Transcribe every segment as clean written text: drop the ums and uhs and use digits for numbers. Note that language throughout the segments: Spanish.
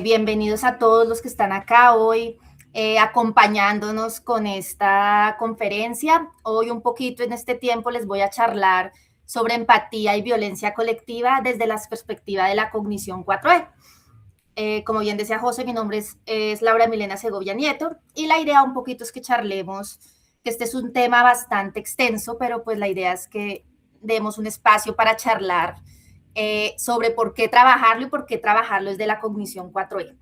Bienvenidos a todos los que están acá hoy acompañándonos con esta conferencia. Hoy un poquito en este tiempo les voy a charlar sobre empatía y violencia colectiva desde la perspectiva de la cognición 4E. Como bien decía José, mi nombre es Laura Milena Segovia Nieto y la idea un poquito es que charlemos, que este es un tema bastante extenso, pero pues la idea es que demos un espacio para charlar sobre por qué trabajarlo y por qué trabajarlo desde la cognición 4E.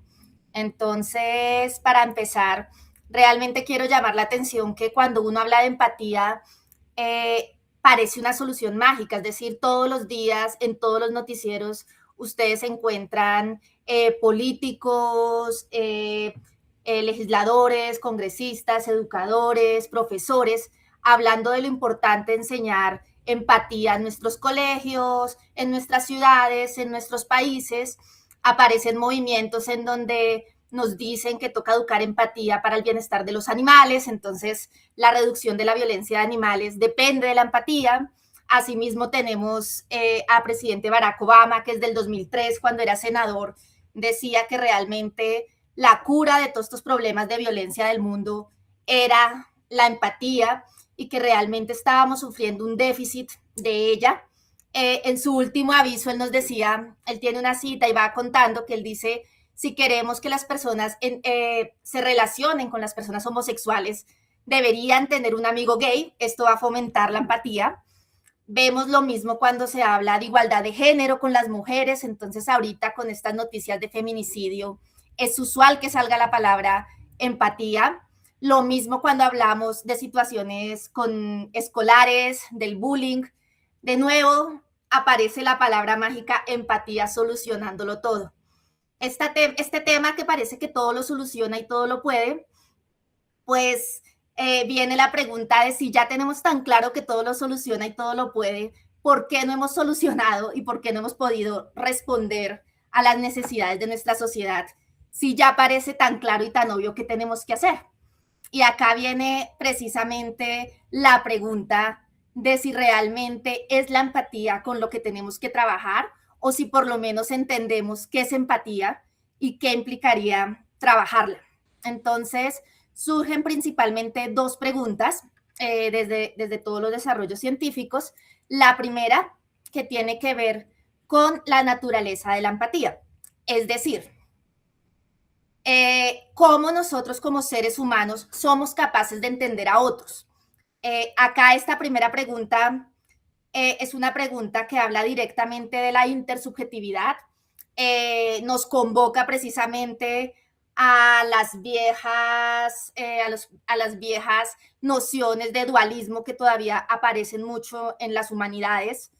Entonces, para empezar, realmente quiero llamar la atención que cuando uno habla de empatía, parece una solución mágica, es decir, todos los días, en todos los noticieros, ustedes encuentran políticos, legisladores, congresistas, educadores, profesores, hablando de lo importante de enseñar empatía en nuestros colegios, en nuestras ciudades, en nuestros países. Aparecen movimientos en donde nos dicen que toca educar empatía para el bienestar de los animales, entonces la reducción de la violencia de animales depende de la empatía. Asimismo tenemos a presidente Barack Obama, que desde el 2003, cuando era senador, decía que realmente la cura de todos estos problemas de violencia del mundo era la empatía y que realmente estábamos sufriendo un déficit de ella. En su último aviso, él nos decía, él tiene una cita y va contando que él dice, si queremos que las personas se relacionen con las personas homosexuales, deberían tener un amigo gay, esto va a fomentar la empatía. Vemos lo mismo cuando se habla de igualdad de género con las mujeres, entonces ahorita con estas noticias de feminicidio es usual que salga la palabra empatía. Lo mismo cuando hablamos de situaciones con escolares, del bullying. De nuevo aparece la palabra mágica empatía solucionándolo todo. Este tema que parece que todo lo soluciona y todo lo puede, pues viene la pregunta de si ya tenemos tan claro que todo lo soluciona y todo lo puede, ¿por qué no hemos solucionado y por qué no hemos podido responder a las necesidades de nuestra sociedad si ya parece tan claro y tan obvio que tenemos que hacer? Y acá viene precisamente la pregunta de si realmente es la empatía con lo que tenemos que trabajar o si por lo menos entendemos qué es empatía y qué implicaría trabajarla. Entonces, surgen principalmente dos preguntas desde todos los desarrollos científicos. La primera, que tiene que ver con la naturaleza de la empatía, es decir, cómo nosotros como seres humanos somos capaces de entender a otros. Acá esta primera pregunta es una pregunta que habla directamente de la intersubjetividad. Nos convoca precisamente a las viejas, a las viejas nociones de dualismo que todavía aparecen mucho en las humanidades,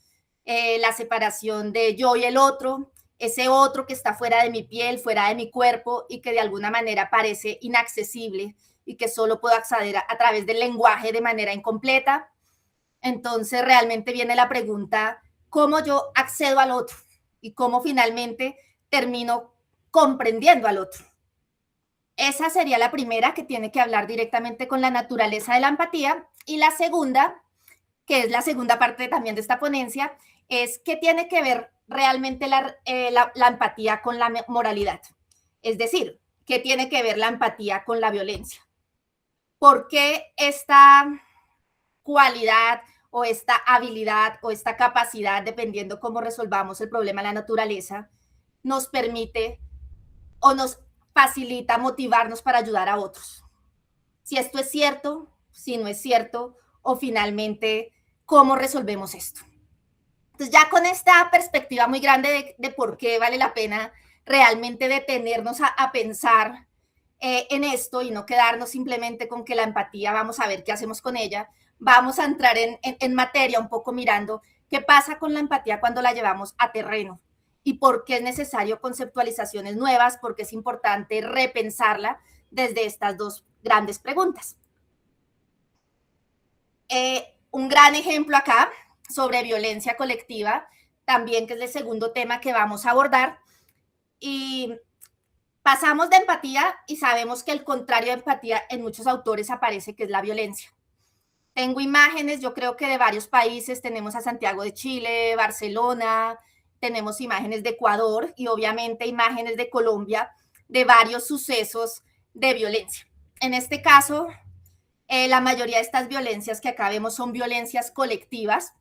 la separación de yo y el otro, ese otro que está fuera de mi piel, fuera de mi cuerpo y que de alguna manera parece inaccesible y que solo puedo acceder a través del lenguaje de manera incompleta. Entonces realmente viene la pregunta, ¿cómo yo accedo al otro? Y cómo finalmente termino comprendiendo al otro. Esa sería la primera, que tiene que hablar directamente con la naturaleza de la empatía. Y la segunda, que es la segunda parte también de esta ponencia, es qué tiene que ver realmente la empatía con la moralidad. Es decir, qué tiene que ver la empatía con la violencia. ¿Por qué esta cualidad o esta habilidad o esta capacidad, dependiendo cómo resolvamos el problema de la naturaleza, nos permite o nos facilita motivarnos para ayudar a otros? Si esto es cierto, si no es cierto, o finalmente, ¿cómo resolvemos esto? Entonces, ya con esta perspectiva muy grande de por qué vale la pena realmente detenernos a pensar en esto y no quedarnos simplemente con que la empatía, vamos a ver qué hacemos con ella, vamos a entrar en materia un poco mirando qué pasa con la empatía cuando la llevamos a terreno y por qué es necesario conceptualizaciones nuevas, porque es importante repensarla desde estas dos grandes preguntas. Un gran ejemplo acá sobre violencia colectiva, también que es el segundo tema que vamos a abordar. Y pasamos de empatía y sabemos que el contrario de empatía en muchos autores aparece que es la violencia. Tengo imágenes, yo creo que de varios países, tenemos a Santiago de Chile, Barcelona, tenemos imágenes de Ecuador y obviamente imágenes de Colombia, de varios sucesos de violencia. En este caso, la mayoría de estas violencias que acá vemos son violencias colectivas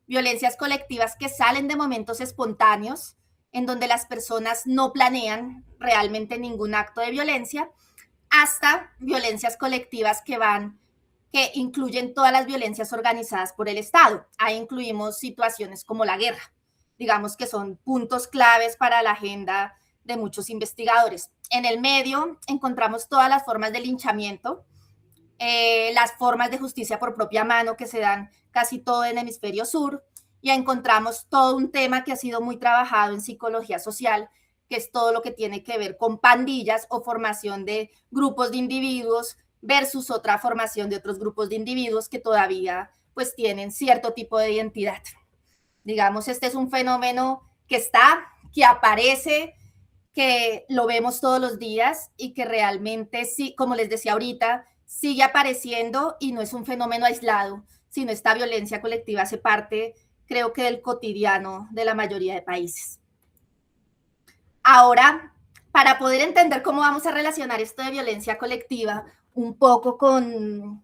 que salen de momentos espontáneos, en donde las personas no planean realmente ningún acto de violencia, hasta violencias colectivas que incluyen todas las violencias organizadas por el Estado. Ahí incluimos situaciones como la guerra, digamos que son puntos claves para la agenda de muchos investigadores. En el medio encontramos todas las formas de linchamiento, las formas de justicia por propia mano que se dan casi todo en el hemisferio sur, y encontramos todo un tema que ha sido muy trabajado en psicología social, que es todo lo que tiene que ver con pandillas o formación de grupos de individuos versus otra formación de otros grupos de individuos que todavía pues tienen cierto tipo de identidad. Digamos, este es un fenómeno que está, que aparece, que lo vemos todos los días y que realmente, sí, como les decía ahorita, sigue apareciendo y no es un fenómeno aislado, sino esta violencia colectiva hace parte, creo que, del cotidiano de la mayoría de países. Ahora, para poder entender cómo vamos a relacionar esto de violencia colectiva un poco con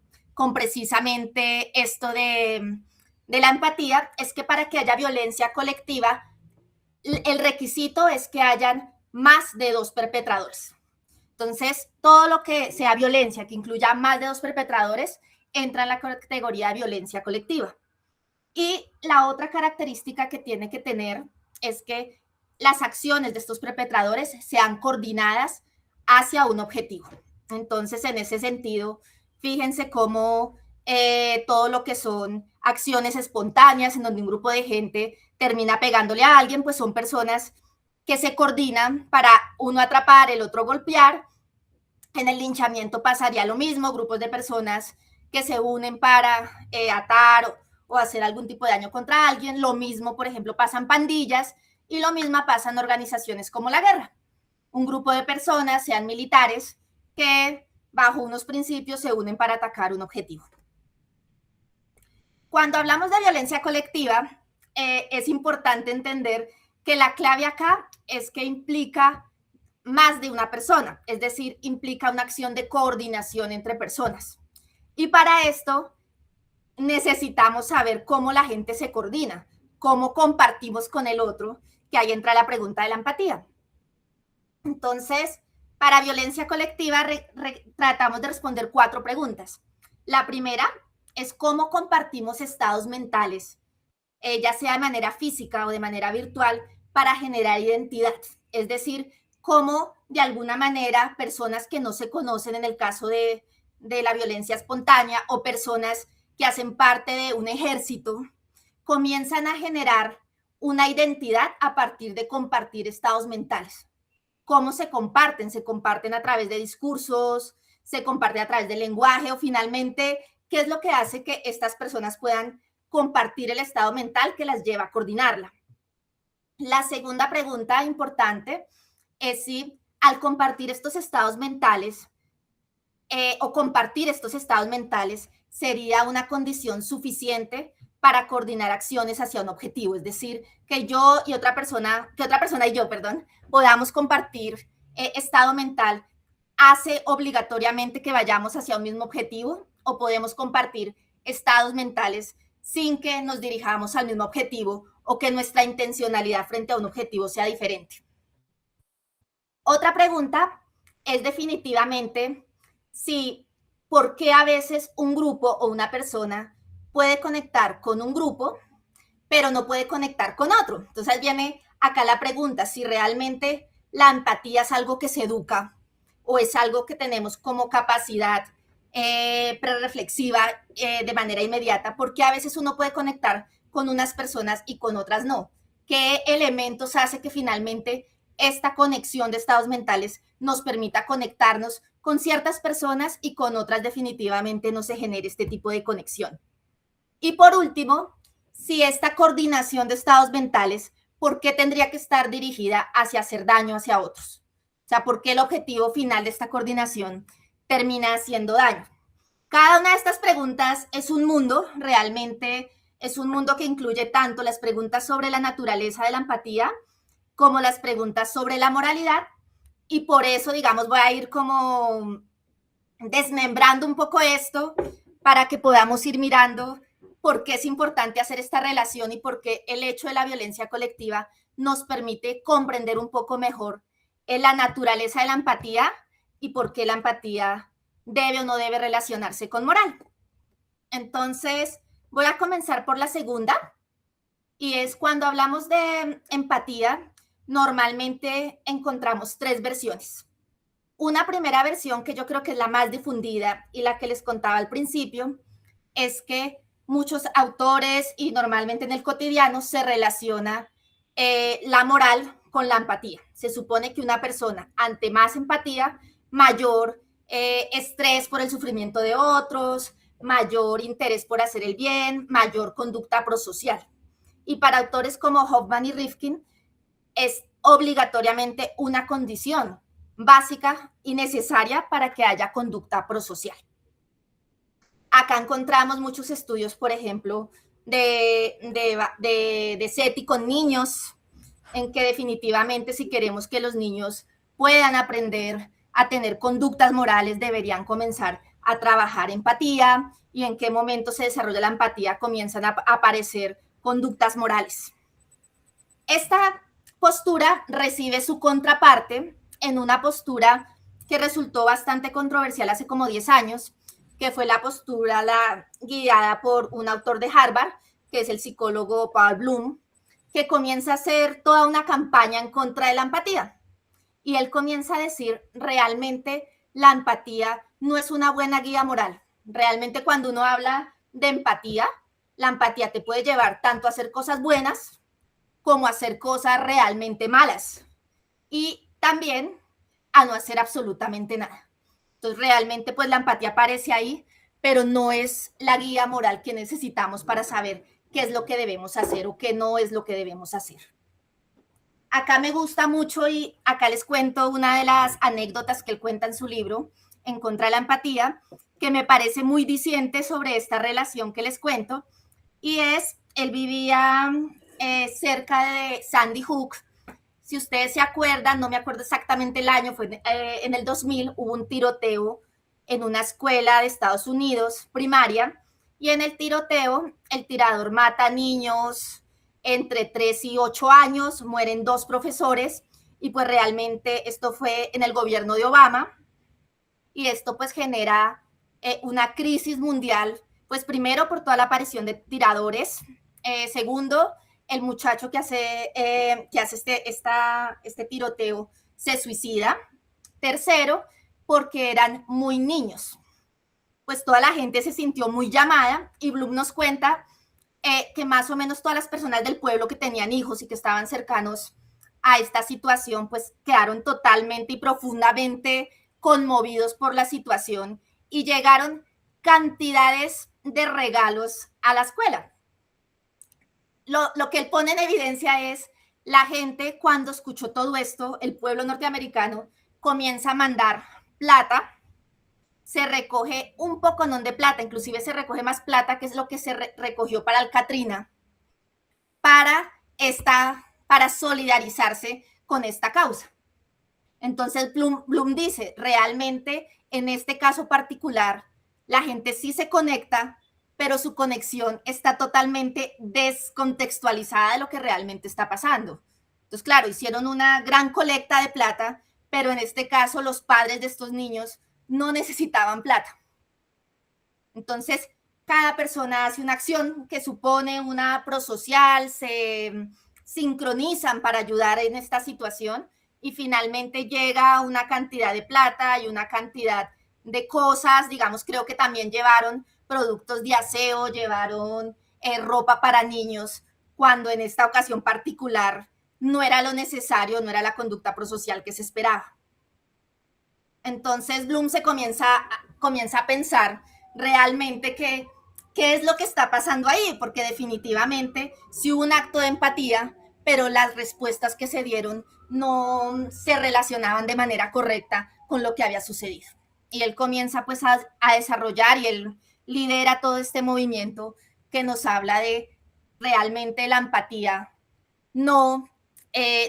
precisamente esto de la empatía, es que para que haya violencia colectiva, el requisito es que hayan más de 2 perpetradores. Entonces, todo lo que sea violencia que incluya más de 2 perpetradores entra en la categoría de violencia colectiva. Y la otra característica que tiene que tener es que las acciones de estos perpetradores sean coordinadas hacia un objetivo. Entonces, en ese sentido, fíjense cómo todo lo que son acciones espontáneas en donde un grupo de gente termina pegándole a alguien, pues son personas que se coordinan para uno atrapar, el otro golpear. En el linchamiento pasaría lo mismo, grupos de personas que se unen para atar o hacer algún tipo de daño contra alguien. Lo mismo, por ejemplo, pasan pandillas y lo mismo pasa en organizaciones como la guerra. Un grupo de personas, sean militares, que bajo unos principios se unen para atacar un objetivo. Cuando hablamos de violencia colectiva, es importante entender que la clave acá es que implica más de una persona, es decir, implica una acción de coordinación entre personas. Y para esto necesitamos saber cómo la gente se coordina, cómo compartimos con el otro, que ahí entra la pregunta de la empatía. Entonces, para violencia colectiva tratamos de responder 4 preguntas. La primera es cómo compartimos estados mentales, ya sea de manera física o de manera virtual, para generar identidad. Es decir, cómo de alguna manera personas que no se conocen en el caso de la violencia espontánea o personas que hacen parte de un ejército comienzan a generar una identidad a partir de compartir estados mentales. ¿Cómo se comparten? Se comparten a través de discursos, se comparten a través del lenguaje o finalmente, ¿qué es lo que hace que estas personas puedan compartir el estado mental que las lleva a coordinarla? La segunda pregunta importante es si al compartir estos estados mentales o compartir estos estados mentales sería una condición suficiente para coordinar acciones hacia un objetivo, es decir, que yo y otra persona y yo, perdón, podamos compartir estado mental hace obligatoriamente que vayamos hacia un mismo objetivo o podemos compartir estados mentales sin que nos dirijamos al mismo objetivo o que nuestra intencionalidad frente a un objetivo sea diferente. Otra pregunta es definitivamente si por qué a veces un grupo o una persona puede conectar con un grupo, pero no puede conectar con otro. Entonces viene acá la pregunta, si realmente la empatía es algo que se educa o es algo que tenemos como capacidad prereflexiva de manera inmediata, porque a veces uno puede conectar con unas personas y con otras no. ¿Qué elementos hace que finalmente esta conexión de estados mentales nos permita conectarnos con ciertas personas y con otras definitivamente no se genere este tipo de conexión? Y por último, si esta coordinación de estados mentales, ¿por qué tendría que estar dirigida hacia hacer daño hacia otros? O sea, ¿por qué el objetivo final de esta coordinación termina haciendo daño? Cada una de estas preguntas es un mundo, realmente es un mundo que incluye tanto las preguntas sobre la naturaleza de la empatía como las preguntas sobre la moralidad y por eso, digamos, voy a ir como desmembrando un poco esto para que podamos ir mirando por qué es importante hacer esta relación y por qué el hecho de la violencia colectiva nos permite comprender un poco mejor la naturaleza de la empatía y por qué la empatía debe o no debe relacionarse con moral. Entonces, voy a comenzar por la segunda, y es cuando hablamos de empatía, normalmente encontramos tres versiones. Una primera versión que yo creo que es la más difundida y la que les contaba al principio, es que muchos autores y normalmente en el cotidiano se relaciona la moral con la empatía. Se supone que una persona ante más empatía, mayor estrés por el sufrimiento de otros, mayor interés por hacer el bien, mayor conducta prosocial. Y para autores como Hoffman y Rifkin es obligatoriamente una condición básica y necesaria para que haya conducta prosocial. Acá encontramos muchos estudios, por ejemplo, de SETI con niños, en que definitivamente si queremos que los niños puedan aprender a tener conductas morales, deberían comenzar a trabajar empatía, y en qué momento se desarrolla la empatía comienzan a aparecer conductas morales. Esta postura recibe su contraparte en una postura que resultó bastante controversial hace como 10 años, que fue la postura guiada por un autor de Harvard, que es el psicólogo Paul Bloom, que comienza a hacer toda una campaña en contra de la empatía. Y él comienza a decir, realmente la empatía no es una buena guía moral. Realmente cuando uno habla de empatía, la empatía te puede llevar tanto a hacer cosas buenas como a hacer cosas realmente malas. Y también a no hacer absolutamente nada. Entonces, realmente, pues la empatía aparece ahí, pero no es la guía moral que necesitamos para saber qué es lo que debemos hacer o qué no es lo que debemos hacer. Acá me gusta mucho y acá les cuento una de las anécdotas que él cuenta en su libro, En contra de la empatía, que me parece muy diciente sobre esta relación que les cuento, y es, él vivía cerca de Sandy Hook. Si ustedes se acuerdan, no me acuerdo exactamente el año, fue en el 2000, hubo un tiroteo en una escuela de Estados Unidos, primaria, y en el tiroteo el tirador mata a niños entre 3 y 8 años, mueren 2 profesores, y pues realmente esto fue en el gobierno de Obama, y esto pues genera una crisis mundial, pues primero por toda la aparición de tiradores, segundo, el muchacho que hace este tiroteo se suicida. Tercero, porque eran muy niños. Pues toda la gente se sintió muy llamada, y Bloom nos cuenta que más o menos todas las personas del pueblo que tenían hijos y que estaban cercanos a esta situación, pues quedaron totalmente y profundamente conmovidos por la situación, y llegaron cantidades de regalos a la escuela. Lo que él pone en evidencia es la gente, cuando escuchó todo esto, el pueblo norteamericano comienza a mandar plata, se recoge un poconón de plata, inclusive se recoge más plata, que es lo que se recogió para el Katrina, para solidarizarse con esta causa. Entonces Bloom dice, realmente en este caso particular, la gente sí se conecta, pero su conexión está totalmente descontextualizada de lo que realmente está pasando. Entonces, claro, hicieron una gran colecta de plata, pero en este caso los padres de estos niños no necesitaban plata. Entonces, cada persona hace una acción que supone una prosocial, se sincronizan para ayudar en esta situación, y finalmente llega una cantidad de plata y una cantidad de cosas, digamos, creo que también llevaron productos de aseo, llevaron ropa para niños, cuando en esta ocasión particular no era lo necesario, no era la conducta prosocial que se esperaba. Entonces Bloom se comienza a pensar realmente qué es lo que está pasando ahí, porque definitivamente sí hubo un acto de empatía, pero las respuestas que se dieron no se relacionaban de manera correcta con lo que había sucedido. Y él comienza pues a desarrollar, y él lidera todo este movimiento que nos habla de realmente la empatía no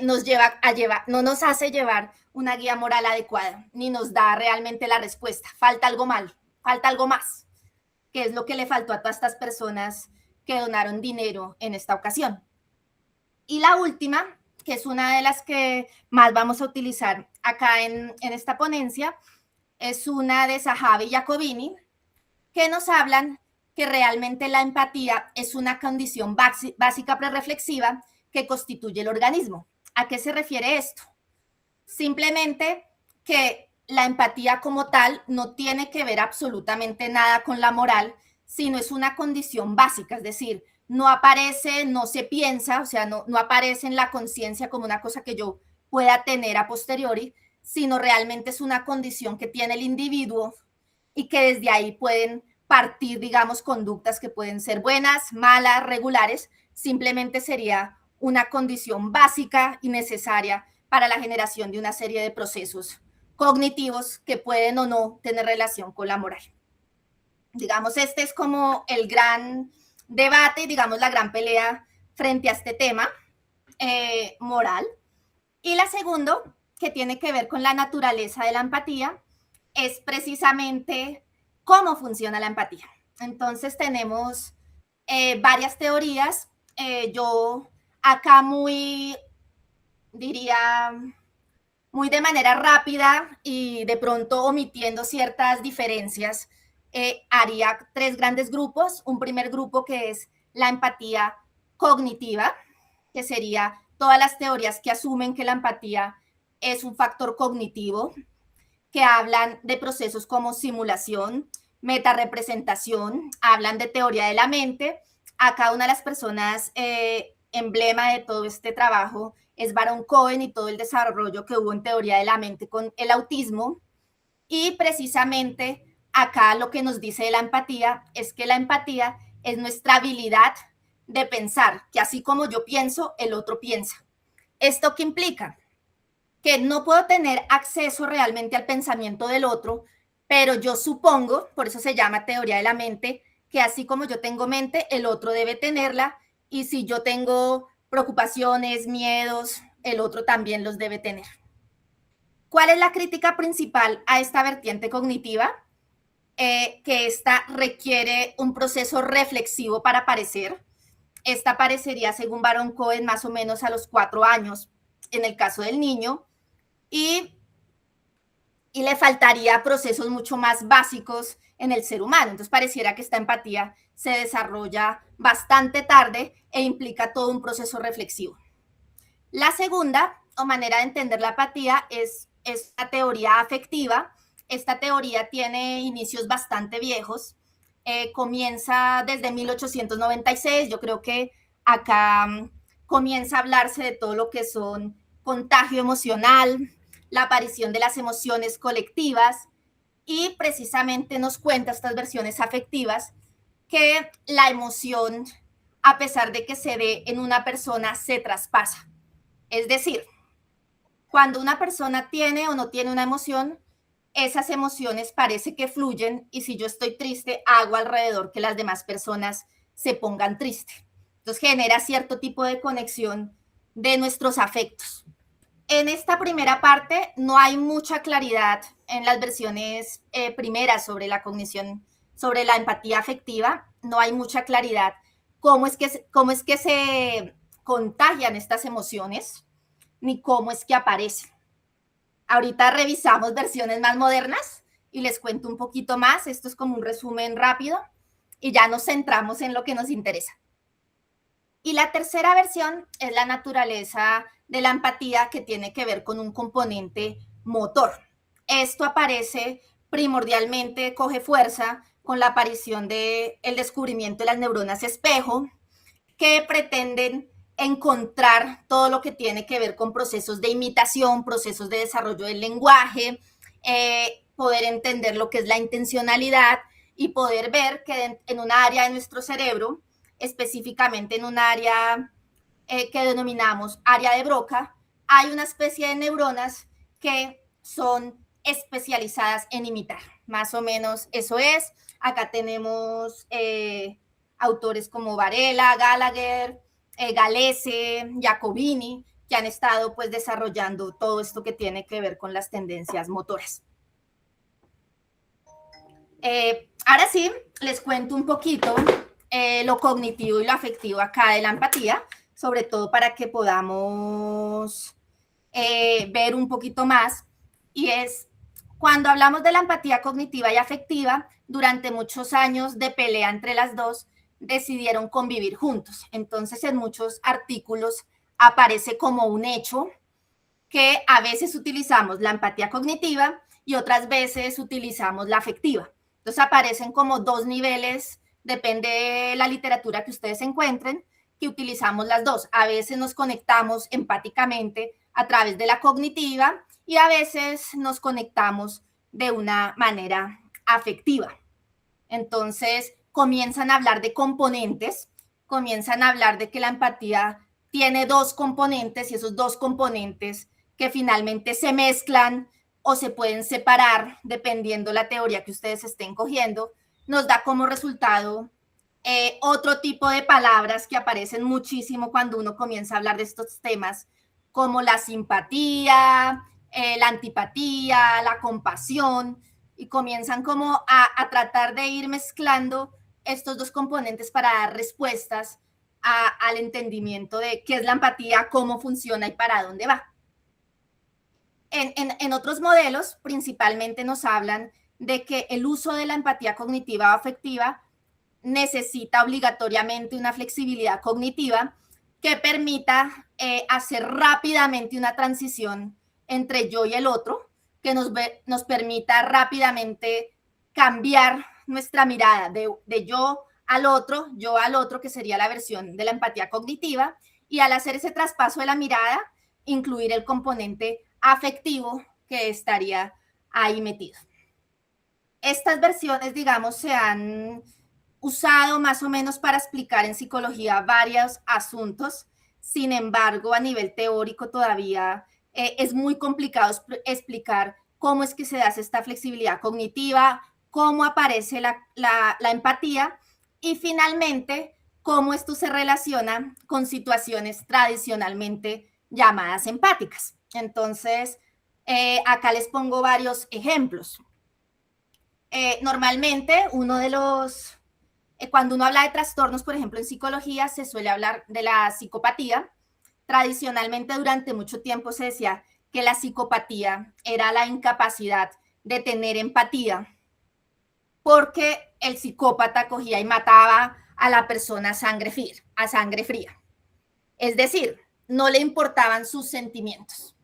no nos hace llevar una guía moral adecuada, ni nos da realmente la respuesta. Falta algo falta algo más, que es lo que le faltó a todas estas personas que donaron dinero en esta ocasión. Y la última, que es una de las que más vamos a utilizar acá en esta ponencia, es una de Zahavi y Jacobini, que nos hablan que realmente la empatía es una condición básica prereflexiva que constituye el organismo. ¿A qué se refiere esto? Simplemente que la empatía como tal no tiene que ver absolutamente nada con la moral, sino es una condición básica, es decir, no aparece, no se piensa, o sea, no aparece en la conciencia como una cosa que yo pueda tener a posteriori, sino realmente es una condición que tiene el individuo y que desde ahí pueden partir, digamos, conductas que pueden ser buenas, malas, regulares, simplemente sería una condición básica y necesaria para la generación de una serie de procesos cognitivos que pueden o no tener relación con la moral. Digamos, este es como el gran debate, digamos, la gran pelea frente a este tema moral. Y la segunda, que tiene que ver con la naturaleza de la empatía, es precisamente cómo funciona la empatía. Entonces tenemos varias teorías. Yo acá diría, muy de manera rápida y de pronto omitiendo ciertas diferencias, haría tres grandes grupos. Un primer grupo que es la empatía cognitiva, que sería todas las teorías que asumen que la empatía es un factor cognitivo, que hablan de procesos como simulación, metarepresentación, hablan de teoría de la mente. Acá una de las personas emblema de todo este trabajo es Baron Cohen y todo el desarrollo que hubo en teoría de la mente con el autismo. Y precisamente acá lo que nos dice de la empatía es que la empatía es nuestra habilidad de pensar, que así como yo pienso, el otro piensa. ¿Esto qué implica? Que no puedo tener acceso realmente al pensamiento del otro, pero yo supongo, por eso se llama teoría de la mente, que así como yo tengo mente, el otro debe tenerla, y si yo tengo preocupaciones, miedos, el otro también los debe tener. ¿Cuál es la crítica principal a esta vertiente cognitiva? Que esta requiere un proceso reflexivo para aparecer. Esta aparecería, según Baron Cohen, más o menos a los 4 años, en el caso del niño, y le faltaría procesos mucho más básicos en el ser humano. Entonces pareciera que esta empatía se desarrolla bastante tarde e implica todo un proceso reflexivo. La segunda, o manera de entender la empatía, es la teoría afectiva. Esta teoría tiene inicios bastante viejos. Comienza desde 1896. Yo creo que acá comienza a hablarse de todo lo que son contagio emocional, la aparición de las emociones colectivas, y precisamente nos cuenta estas versiones afectivas que la emoción, a pesar de que se ve en una persona, se traspasa. Es decir, cuando una persona tiene o no tiene una emoción, esas emociones parece que fluyen, y si yo estoy triste, hago alrededor que las demás personas se pongan tristes. Entonces genera cierto tipo de conexión de nuestros afectos. En esta primera parte no hay mucha claridad en las versiones primeras sobre la cognición, sobre la empatía afectiva. No hay mucha claridad cómo es que se contagian estas emociones, ni cómo es que aparecen. Ahorita revisamos versiones más modernas y les cuento un poquito más. Esto es como un resumen rápido y ya nos centramos en lo que nos interesa. Y la tercera versión es la naturaleza de la empatía, que tiene que ver con un componente motor. Esto aparece primordialmente, coge fuerza con la aparición del descubrimiento de las neuronas espejo, que pretenden encontrar todo lo que tiene que ver con procesos de imitación, procesos de desarrollo del lenguaje, poder entender lo que es la intencionalidad y poder ver que en un área de nuestro cerebro, específicamente en un área que denominamos área de Broca, hay una especie de neuronas que son especializadas en imitar. Más o menos eso es. Acá tenemos autores como Varela, Gallagher, Galese, Jacobini, que han estado pues desarrollando todo esto que tiene que ver con las tendencias motoras. Ahora sí, les cuento un poquito lo cognitivo y lo afectivo acá de la empatía, sobre todo para que podamos ver un poquito más. Y es, cuando hablamos de la empatía cognitiva y afectiva, durante muchos años de pelea entre las dos, decidieron convivir juntos. Entonces, en muchos artículos aparece como un hecho que a veces utilizamos la empatía cognitiva y otras veces utilizamos la afectiva. Entonces aparecen como dos niveles, depende de la literatura que ustedes encuentren, que utilizamos las dos. A veces nos conectamos empáticamente a través de la cognitiva y a veces nos conectamos de una manera afectiva. Entonces comienzan a hablar de componentes, comienzan a hablar de que la empatía tiene dos componentes y esos dos componentes que finalmente se mezclan o se pueden separar dependiendo la teoría que ustedes estén cogiendo, nos da como resultado otro tipo de palabras que aparecen muchísimo cuando uno comienza a hablar de estos temas, como la simpatía, la antipatía, la compasión, y comienzan como a tratar de ir mezclando estos dos componentes para dar respuestas al entendimiento de qué es la empatía, cómo funciona y para dónde va. En otros modelos, principalmente nos hablan de que el uso de la empatía cognitiva o afectiva necesita obligatoriamente una flexibilidad cognitiva que permita hacer rápidamente una transición entre yo y el otro, que nos permita rápidamente cambiar nuestra mirada de yo al otro, que sería la versión de la empatía cognitiva, y al hacer ese traspaso de la mirada, incluir el componente afectivo que estaría ahí metido. Estas versiones, digamos, se han usado más o menos para explicar en psicología varios asuntos. Sin embargo, a nivel teórico todavía es muy complicado explicar cómo es que se da esta flexibilidad cognitiva, cómo aparece la empatía y finalmente cómo esto se relaciona con situaciones tradicionalmente llamadas empáticas. Entonces, acá les pongo varios ejemplos. Normalmente uno de los cuando uno habla de trastornos, por ejemplo, en psicología, se suele hablar de la psicopatía. Tradicionalmente, durante mucho tiempo se decía que la psicopatía era la incapacidad de tener empatía, porque el psicópata cogía y mataba a la persona a sangre fría. Es decir, no le importaban sus sentimientos.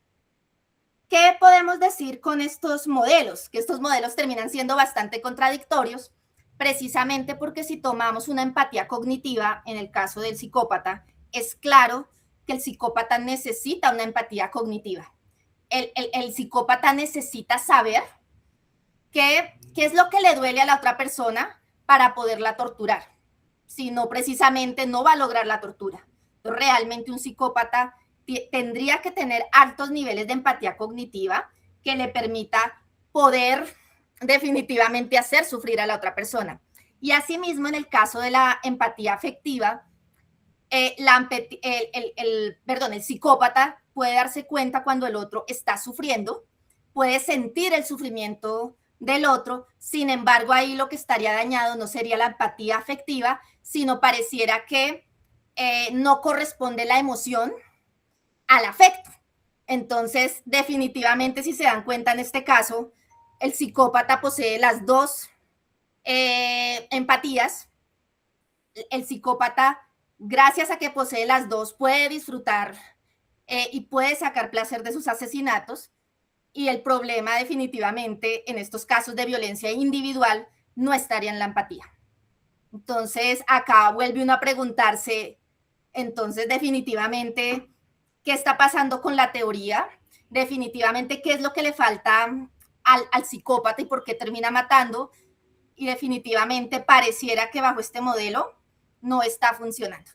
¿Qué podemos decir con estos modelos? Que estos modelos terminan siendo bastante contradictorios, precisamente porque si tomamos una empatía cognitiva, en el caso del psicópata, es claro que el psicópata necesita una empatía cognitiva. El psicópata necesita saber qué es lo que le duele a la otra persona para poderla torturar. Si no, precisamente no va a lograr la tortura. Entonces, realmente un psicópata tendría que tener altos niveles de empatía cognitiva que le permita poder definitivamente hacer sufrir a la otra persona. Y asimismo, en el caso de la empatía afectiva, el psicópata puede darse cuenta cuando el otro está sufriendo, puede sentir el sufrimiento del otro, sin embargo, ahí lo que estaría dañado no sería la empatía afectiva, sino pareciera que no corresponde la emoción al afecto. Entonces, definitivamente, si se dan cuenta en este caso, el psicópata posee las dos empatías. El psicópata, gracias a que posee las dos, puede disfrutar y puede sacar placer de sus asesinatos. Y el problema definitivamente en estos casos de violencia individual no estaría en la empatía. Entonces, acá vuelve uno a preguntarse, entonces definitivamente, ¿qué está pasando con la teoría? Definitivamente, ¿qué es lo que le falta al psicópata y por qué termina matando? Y definitivamente pareciera que bajo este modelo no está funcionando.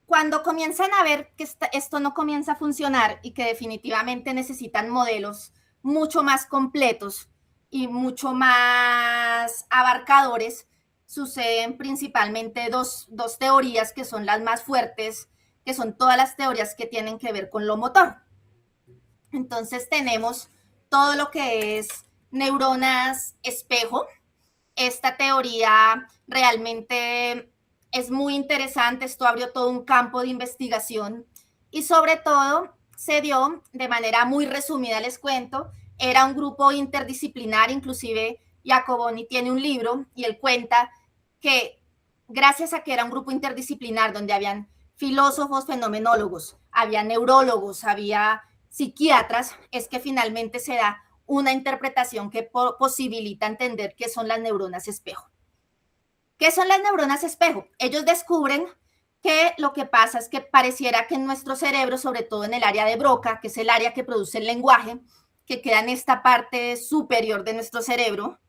Cuando comienzan a ver que esto no comienza a funcionar y que definitivamente necesitan modelos mucho más completos y mucho más abarcadores, suceden principalmente dos teorías que son las más fuertes, que son todas las teorías que tienen que ver con lo motor. Entonces tenemos todo lo que es neuronas espejo. Esta teoría realmente es muy interesante, esto abrió todo un campo de investigación y sobre todo se dio de manera muy resumida, les cuento, era un grupo interdisciplinar, inclusive Jacoboni tiene un libro y él cuenta que gracias a que era un grupo interdisciplinar donde habían filósofos, fenomenólogos, había neurólogos, había psiquiatras, es que finalmente se da una interpretación que posibilita entender qué son las neuronas espejo. ¿Qué son las neuronas espejo? Ellos descubren que lo que pasa es que pareciera que en nuestro cerebro, sobre todo en el área de Broca, que es el área que produce el lenguaje, que queda en esta parte superior de nuestro cerebro,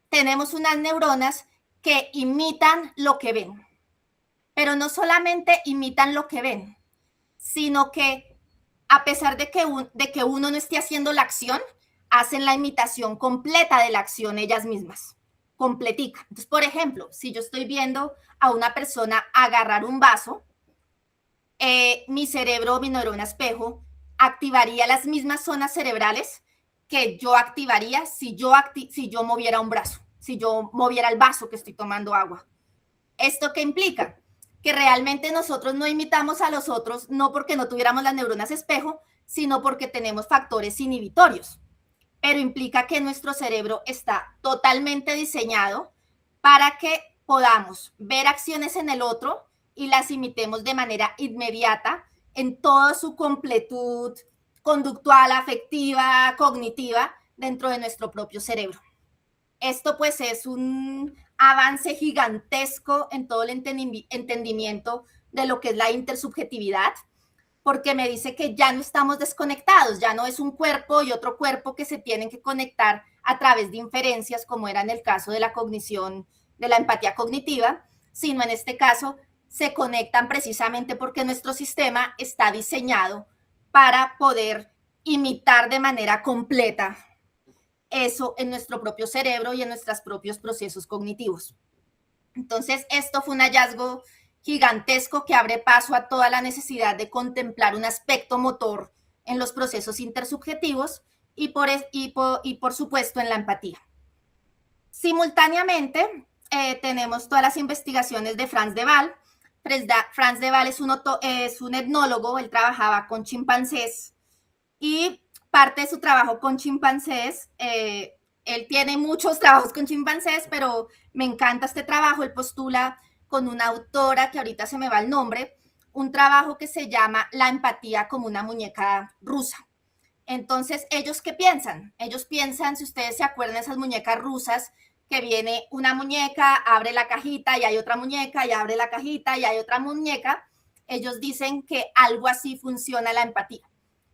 tenemos unas neuronas que imitan lo que ven. Pero no solamente imitan lo que ven, sino que a pesar de que uno no esté haciendo la acción, hacen la imitación completa de la acción ellas mismas, completica. Entonces, por ejemplo, si yo estoy viendo a una persona agarrar un vaso, mi cerebro, mi neurona espejo, activaría las mismas zonas cerebrales que yo activaría si yo moviera un brazo, si yo moviera el vaso que estoy tomando agua. ¿Esto qué implica? Que realmente nosotros no imitamos a los otros, no porque no tuviéramos las neuronas espejo, sino porque tenemos factores inhibitorios. Pero implica que nuestro cerebro está totalmente diseñado para que podamos ver acciones en el otro y las imitemos de manera inmediata en toda su completud conductual, afectiva, cognitiva dentro de nuestro propio cerebro. Esto pues es un avance gigantesco en todo el entendimiento de lo que es la intersubjetividad, porque me dice que ya no estamos desconectados, ya no es un cuerpo y otro cuerpo que se tienen que conectar a través de inferencias, como era en el caso de la cognición, de la empatía cognitiva, sino en este caso se conectan precisamente porque nuestro sistema está diseñado para poder imitar de manera completa eso en nuestro propio cerebro y en nuestros propios procesos cognitivos. Entonces, esto fue un hallazgo gigantesco que abre paso a toda la necesidad de contemplar un aspecto motor en los procesos intersubjetivos y por supuesto en la empatía. Simultáneamente, tenemos todas las investigaciones de Frans de Waal. Frans de Waal es un etnólogo, él trabajaba con chimpancés y parte de su trabajo con chimpancés, él tiene muchos trabajos con chimpancés, pero me encanta este trabajo, él postula con una autora que ahorita se me va el nombre, un trabajo que se llama La empatía como una muñeca rusa. Entonces, ¿ellos qué piensan? Ellos piensan, si ustedes se acuerdan de esas muñecas rusas, que viene una muñeca, abre la cajita y hay otra muñeca, y abre la cajita y hay otra muñeca. Ellos dicen que algo así funciona la empatía.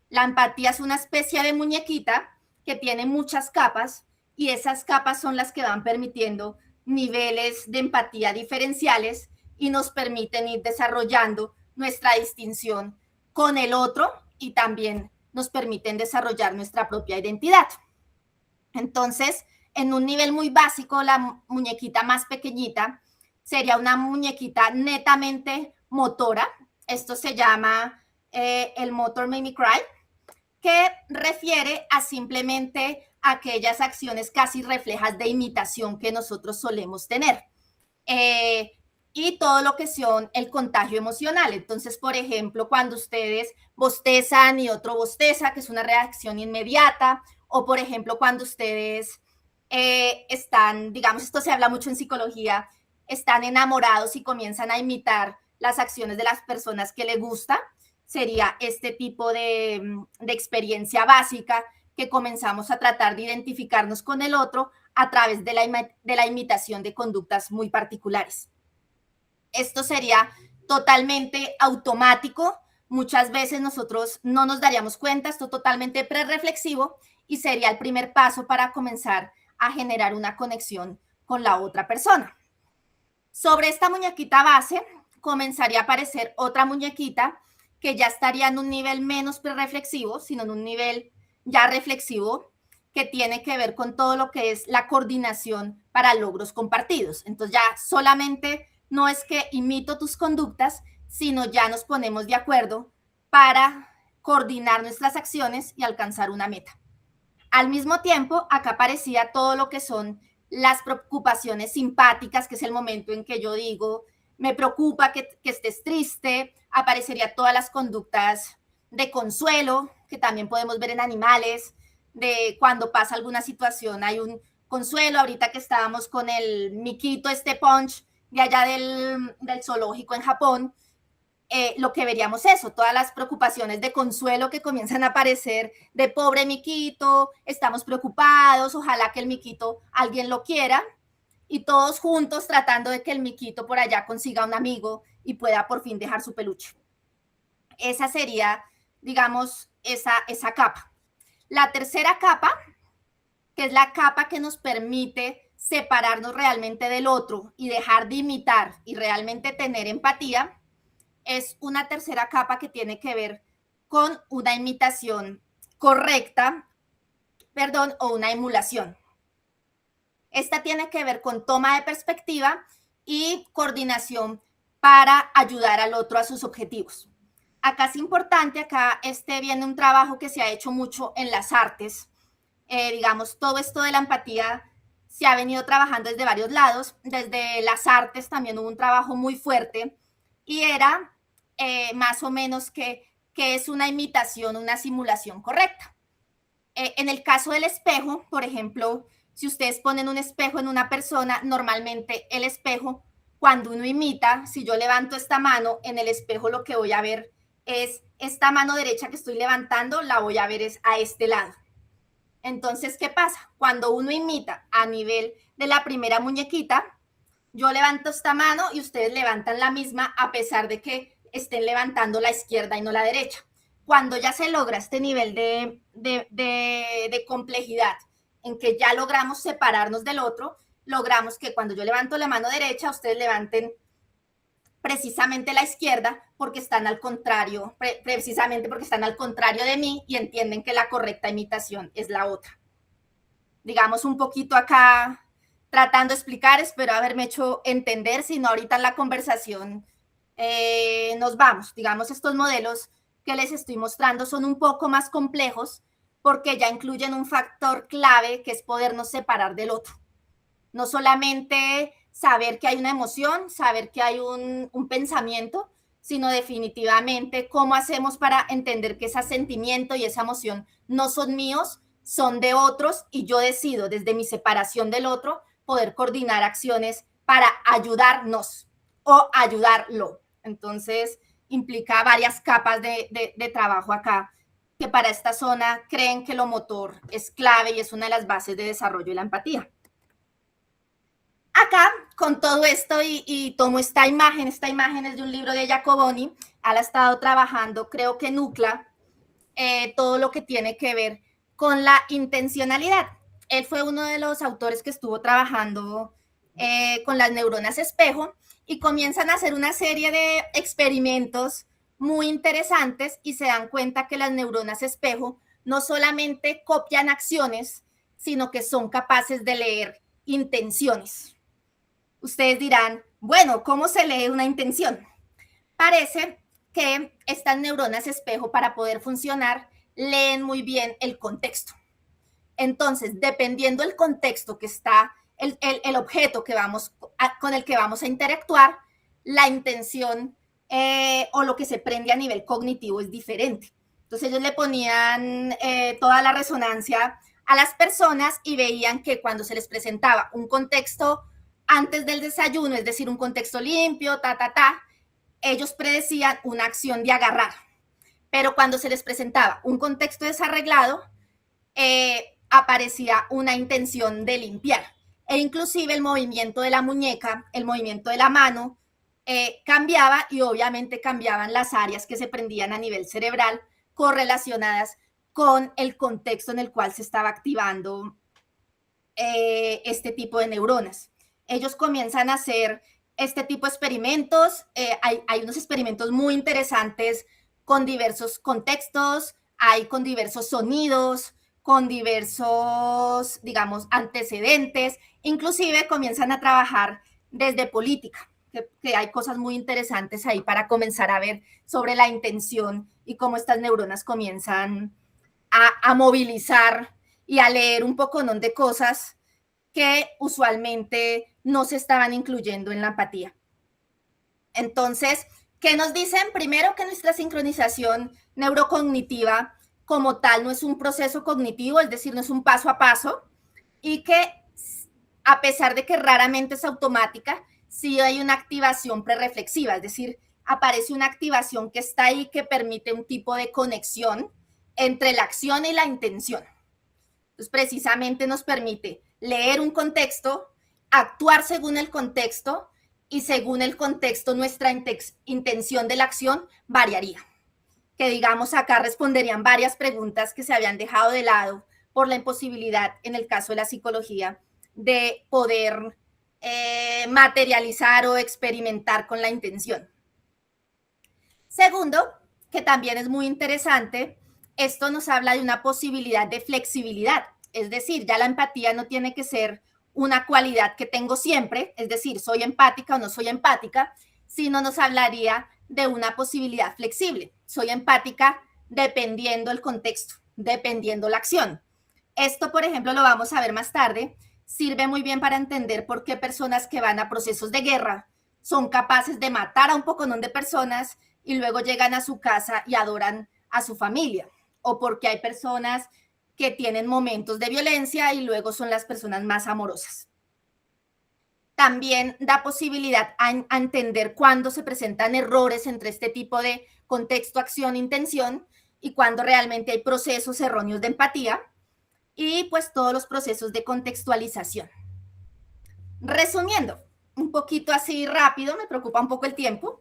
La empatía es una especie de muñequita que tiene muchas capas y esas capas son las que van permitiendo niveles de empatía diferenciales y nos permiten ir desarrollando nuestra distinción con el otro y también nos permiten desarrollar nuestra propia identidad. Entonces, en un nivel muy básico, la muñequita más pequeñita sería una muñequita netamente motora. Esto se llama el motor made me cry, que refiere a simplemente aquellas acciones casi reflejas de imitación que nosotros solemos tener. Y todo lo que son el contagio emocional. Entonces, por ejemplo, cuando ustedes bostezan y otro bosteza, que es una reacción inmediata, o por ejemplo, cuando ustedes están, digamos, esto se habla mucho en psicología, están enamorados y comienzan a imitar las acciones de las personas que les gusta, sería este tipo de experiencia básica que comenzamos a tratar de identificarnos con el otro a través de la imitación de conductas muy particulares. Esto sería totalmente automático. Muchas veces nosotros no nos daríamos cuenta, esto totalmente prerreflexivo y sería el primer paso para comenzar a generar una conexión con la otra persona. Sobre esta muñequita base comenzaría a aparecer otra muñequita que ya estaría en un nivel menos prerreflexivo, sino en un nivel ya reflexivo, que tiene que ver con todo lo que es la coordinación para logros compartidos. Entonces ya solamente no es que imito tus conductas, sino ya nos ponemos de acuerdo para coordinar nuestras acciones y alcanzar una meta. Al mismo tiempo, acá aparecía todo lo que son las preocupaciones simpáticas, que es el momento en que yo digo, me preocupa que estés triste, aparecería todas las conductas de consuelo, que también podemos ver en animales, de cuando pasa alguna situación hay un consuelo, ahorita que estábamos con el miquito, este punch de allá del zoológico en Japón, lo que veríamos eso, todas las preocupaciones de consuelo que comienzan a aparecer de pobre miquito, estamos preocupados, ojalá que el miquito alguien lo quiera, y todos juntos tratando de que el miquito por allá consiga un amigo y pueda por fin dejar su peluche. Esa sería, digamos, esa capa. La tercera capa, que es la capa que nos permite separarnos realmente del otro y dejar de imitar y realmente tener empatía, es una tercera capa que tiene que ver con una imitación correcta, o una emulación. Esta tiene que ver con toma de perspectiva y coordinación para ayudar al otro a sus objetivos. Acá es importante, acá viene un trabajo que se ha hecho mucho en las artes. Digamos, todo esto de la empatía se ha venido trabajando desde varios lados. Desde las artes también hubo un trabajo muy fuerte y era más o menos que es una imitación, una simulación correcta. En el caso del espejo, por ejemplo, si ustedes ponen un espejo en una persona, normalmente el espejo, cuando uno imita, si yo levanto esta mano, en el espejo lo que voy a ver es esta mano derecha que estoy levantando, la voy a ver es a este lado. Entonces, ¿qué pasa? Cuando uno imita a nivel de la primera muñequita, yo levanto esta mano y ustedes levantan la misma a pesar de que estén levantando la izquierda y no la derecha. Cuando ya se logra este nivel de complejidad en que ya logramos separarnos del otro, logramos que cuando yo levanto la mano derecha, ustedes levanten precisamente la izquierda porque están al contrario, precisamente porque están al contrario de mí y entienden que la correcta imitación es la otra. Digamos un poquito acá tratando de explicar, espero haberme hecho entender, si no ahorita en la conversación nos vamos. Digamos, estos modelos que les estoy mostrando son un poco más complejos porque ya incluyen un factor clave que es podernos separar del otro. No solamente saber que hay una emoción, saber que hay un pensamiento, sino definitivamente cómo hacemos para entender que ese sentimiento y esa emoción no son míos, son de otros y yo decido desde mi separación del otro poder coordinar acciones para ayudarnos o ayudarlo. Entonces, implica varias capas de trabajo acá, que para esta zona creen que lo motor es clave y es una de las bases de desarrollo de la empatía. Acá, con todo esto, y tomo esta imagen es de un libro de Jacoboni, él ha estado trabajando, creo que en UCLA, todo lo que tiene que ver con la intencionalidad. Él fue uno de los autores que estuvo trabajando con las neuronas espejo y comienzan a hacer una serie de experimentos muy interesantes y se dan cuenta que las neuronas espejo no solamente copian acciones, sino que son capaces de leer intenciones. Ustedes dirán, bueno, ¿cómo se lee una intención? Parece que estas neuronas espejo, para poder funcionar, leen muy bien el contexto. Entonces, dependiendo del contexto que está, el objeto con el que vamos a interactuar, la intención o lo que se prende a nivel cognitivo es diferente. Entonces, ellos le ponían toda la resonancia a las personas y veían que cuando se les presentaba un contexto antes del desayuno, es decir, un contexto limpio, ellos predecían una acción de agarrar. Pero cuando se les presentaba un contexto desarreglado, aparecía una intención de limpiar. E inclusive el movimiento de la muñeca, el movimiento de la mano, cambiaba y obviamente cambiaban las áreas que se prendían a nivel cerebral correlacionadas con el contexto en el cual se estaba activando este tipo de neuronas. Ellos comienzan a hacer este tipo de experimentos. Hay unos experimentos muy interesantes con diversos contextos, hay con diversos sonidos, con diversos, digamos, antecedentes. Inclusive comienzan a trabajar desde política, que hay cosas muy interesantes ahí para comenzar a ver sobre la intención y cómo estas neuronas comienzan a movilizar y a leer un poco de cosas que usualmente no se estaban incluyendo en la empatía. Entonces, ¿qué nos dicen? Primero, que nuestra sincronización neurocognitiva como tal no es un proceso cognitivo, es decir, no es un paso a paso, y que a pesar de que raramente es automática, sí hay una activación prereflexiva, es decir, aparece una activación que está ahí que permite un tipo de conexión entre la acción y la intención. Entonces, precisamente nos permite leer un contexto, actuar según el contexto, y según el contexto nuestra intención de la acción variaría. Que digamos acá responderían varias preguntas que se habían dejado de lado por la imposibilidad, en el caso de la psicología, de poder materializar o experimentar con la intención. Segundo, que también es muy interesante, esto nos habla de una posibilidad de flexibilidad, es decir, ya la empatía no tiene que ser una cualidad que tengo siempre, es decir, soy empática o no soy empática, sino nos hablaría de una posibilidad flexible. Soy empática dependiendo el contexto, dependiendo la acción. Esto, por ejemplo, lo vamos a ver más tarde, sirve muy bien para entender por qué personas que van a procesos de guerra son capaces de matar a un poconón de personas y luego llegan a su casa y adoran a su familia, o porque hay personas que tienen momentos de violencia y luego son las personas más amorosas. También da posibilidad a entender cuándo se presentan errores entre este tipo de contexto, acción, intención, y cuándo realmente hay procesos erróneos de empatía, y pues todos los procesos de contextualización. Resumiendo, un poquito así rápido, me preocupa un poco el tiempo,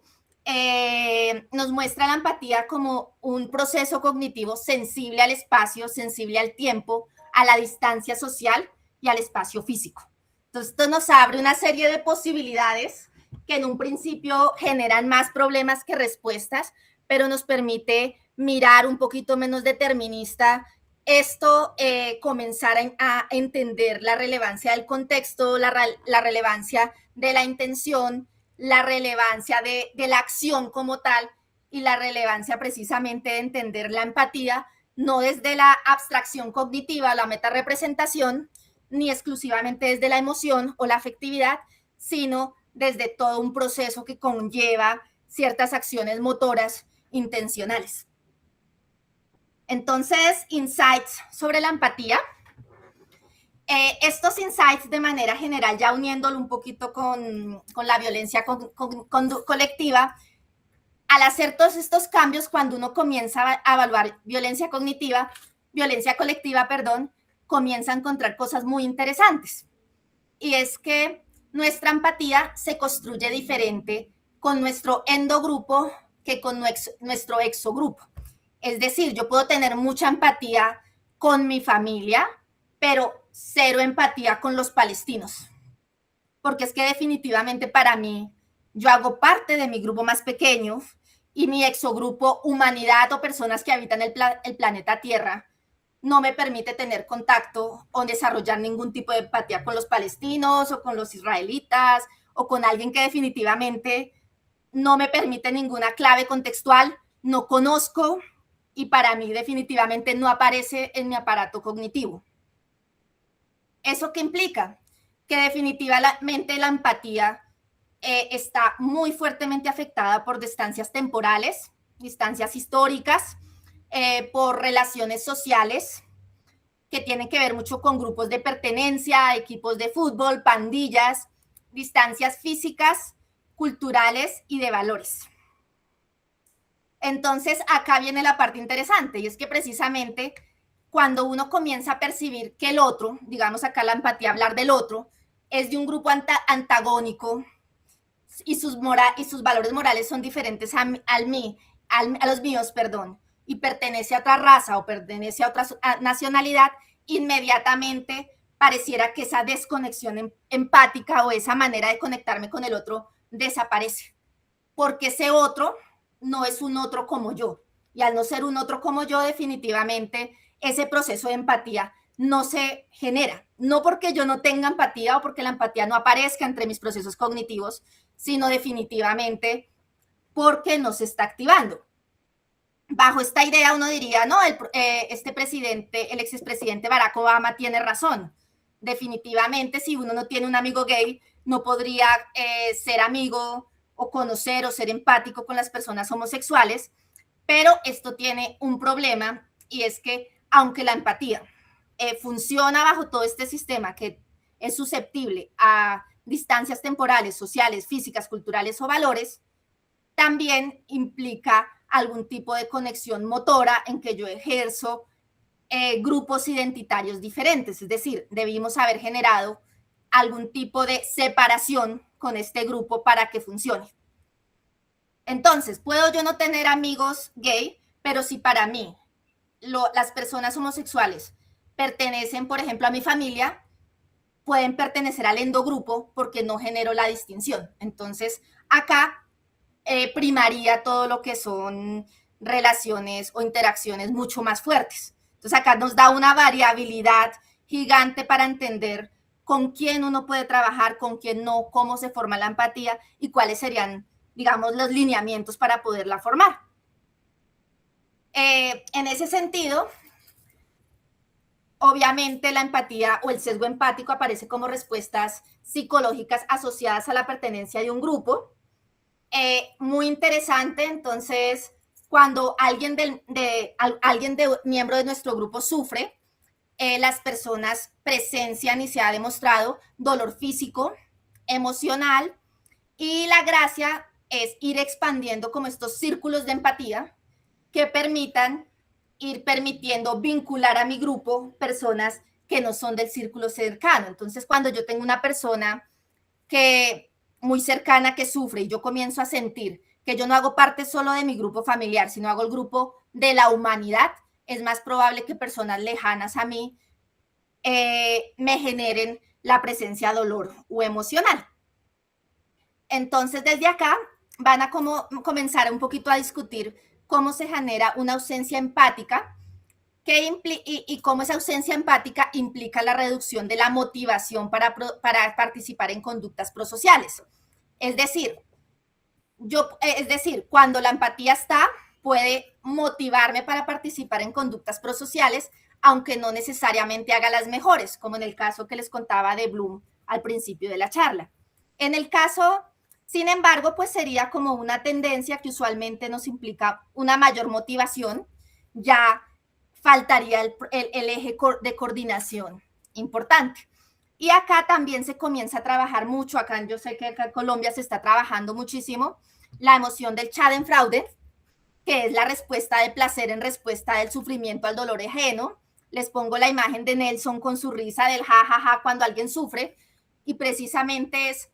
nos muestra la empatía como un proceso cognitivo sensible al espacio, sensible al tiempo, a la distancia social y al espacio físico. Entonces, esto nos abre una serie de posibilidades que en un principio generan más problemas que respuestas, pero nos permite mirar un poquito menos determinista esto, comenzar a entender la relevancia del contexto, la relevancia de la intención, la relevancia de la acción como tal, y la relevancia precisamente de entender la empatía, no desde la abstracción cognitiva, la metarepresentación, ni exclusivamente desde la emoción o la afectividad, sino desde todo un proceso que conlleva ciertas acciones motoras intencionales. Entonces, insights sobre la empatía. Estos insights de manera general, ya uniéndolo un poquito con la violencia colectiva, al hacer todos estos cambios, cuando uno comienza a evaluar violencia colectiva, comienza a encontrar cosas muy interesantes. Y es que nuestra empatía se construye diferente con nuestro endogrupo que con nuestro exogrupo. Es decir, yo puedo tener mucha empatía con mi familia, pero cero empatía con los palestinos. Porque es que definitivamente para mí, yo hago parte de mi grupo más pequeño y mi exogrupo, humanidad o personas que habitan el planeta Tierra, no me permite tener contacto o desarrollar ningún tipo de empatía con los palestinos o con los israelitas o con alguien que definitivamente no me permite ninguna clave contextual, no conozco, y para mí definitivamente no aparece en mi aparato cognitivo. ¿Eso qué implica? Que definitivamente la empatía está muy fuertemente afectada por distancias temporales, distancias históricas, por relaciones sociales que tienen que ver mucho con grupos de pertenencia, equipos de fútbol, pandillas, distancias físicas, culturales y de valores. Entonces, acá viene la parte interesante, y es que precisamente cuando uno comienza a percibir que el otro, digamos acá la empatía, hablar del otro, es de un grupo antagónico y sus valores morales son diferentes a los míos, y pertenece a otra raza o pertenece a otra nacionalidad, inmediatamente pareciera que esa desconexión empática o esa manera de conectarme con el otro desaparece, porque ese otro no es un otro como yo, y al no ser un otro como yo, definitivamente ese proceso de empatía no se genera. No porque yo no tenga empatía o porque la empatía no aparezca entre mis procesos cognitivos, sino definitivamente porque no se está activando. Bajo esta idea uno diría, no, este presidente, el expresidente Barack Obama tiene razón. Definitivamente, si uno no tiene un amigo gay, no podría ser amigo o conocer o ser empático con las personas homosexuales, pero esto tiene un problema y es que aunque la empatía funciona bajo todo este sistema que es susceptible a distancias temporales, sociales, físicas, culturales o valores, también implica algún tipo de conexión motora en que yo ejerzo grupos identitarios diferentes, es decir, debimos haber generado algún tipo de separación con este grupo para que funcione. Entonces, puedo yo no tener amigos gay, pero si para mí las personas homosexuales pertenecen, por ejemplo, a mi familia, pueden pertenecer al endogrupo porque no genero la distinción. Entonces, acá primaría todo lo que son relaciones o interacciones mucho más fuertes. Entonces, acá nos da una variabilidad gigante para entender con quién uno puede trabajar, con quién no, cómo se forma la empatía y cuáles serían, digamos, los lineamientos para poderla formar. En ese sentido, obviamente la empatía o el sesgo empático aparece como respuestas psicológicas asociadas a la pertenencia de un grupo. Muy interesante, entonces, cuando alguien miembro de nuestro grupo sufre, las personas presencian y se ha demostrado dolor físico, emocional, y la gracia es ir expandiendo como estos círculos de empatía que permitan ir permitiendo vincular a mi grupo personas que no son del círculo cercano. Entonces, cuando yo tengo una persona que muy cercana que sufre y yo comienzo a sentir que yo no hago parte solo de mi grupo familiar, sino hago el grupo de la humanidad, es más probable que personas lejanas a mí me generen la presencia de dolor o emocional. Entonces, desde acá van a comenzar un poquito a discutir cómo se genera una ausencia empática y cómo esa ausencia empática implica la reducción de la motivación para participar en conductas prosociales. Es decir, cuando la empatía está, puede motivarme para participar en conductas prosociales, aunque no necesariamente haga las mejores, como en el caso que les contaba de Bloom al principio de la charla. En el caso, sin embargo, pues sería como una tendencia que usualmente nos implica una mayor motivación, ya faltaría el eje de coordinación importante. Y acá también se comienza a trabajar mucho, acá yo sé que acá en Colombia se está trabajando muchísimo, la emoción del Schadenfreude, que es la respuesta de placer en respuesta del sufrimiento al dolor ajeno. Les pongo la imagen de Nelson con su risa del jajaja cuando alguien sufre, y precisamente es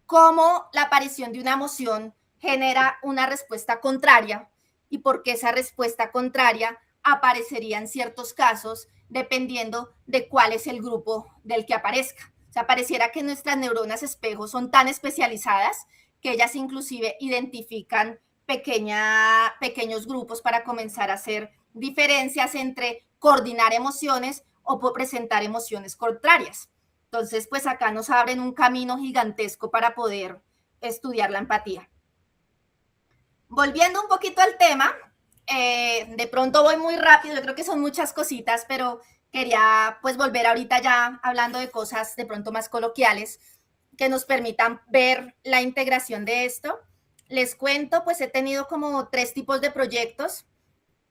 cómo la aparición de una emoción genera una respuesta contraria y por qué esa respuesta contraria aparecería en ciertos casos dependiendo de cuál es el grupo del que aparezca. O sea, pareciera que nuestras neuronas espejo son tan especializadas que ellas inclusive identifican pequeños grupos para comenzar a hacer diferencias entre coordinar emociones o presentar emociones contrarias. Entonces, pues acá nos abren un camino gigantesco para poder estudiar la empatía. Volviendo un poquito al tema, de pronto voy muy rápido, yo creo que son muchas cositas, pero quería pues volver ahorita ya hablando de cosas de pronto más coloquiales que nos permitan ver la integración de esto. Les cuento, pues he tenido como 3 tipos de proyectos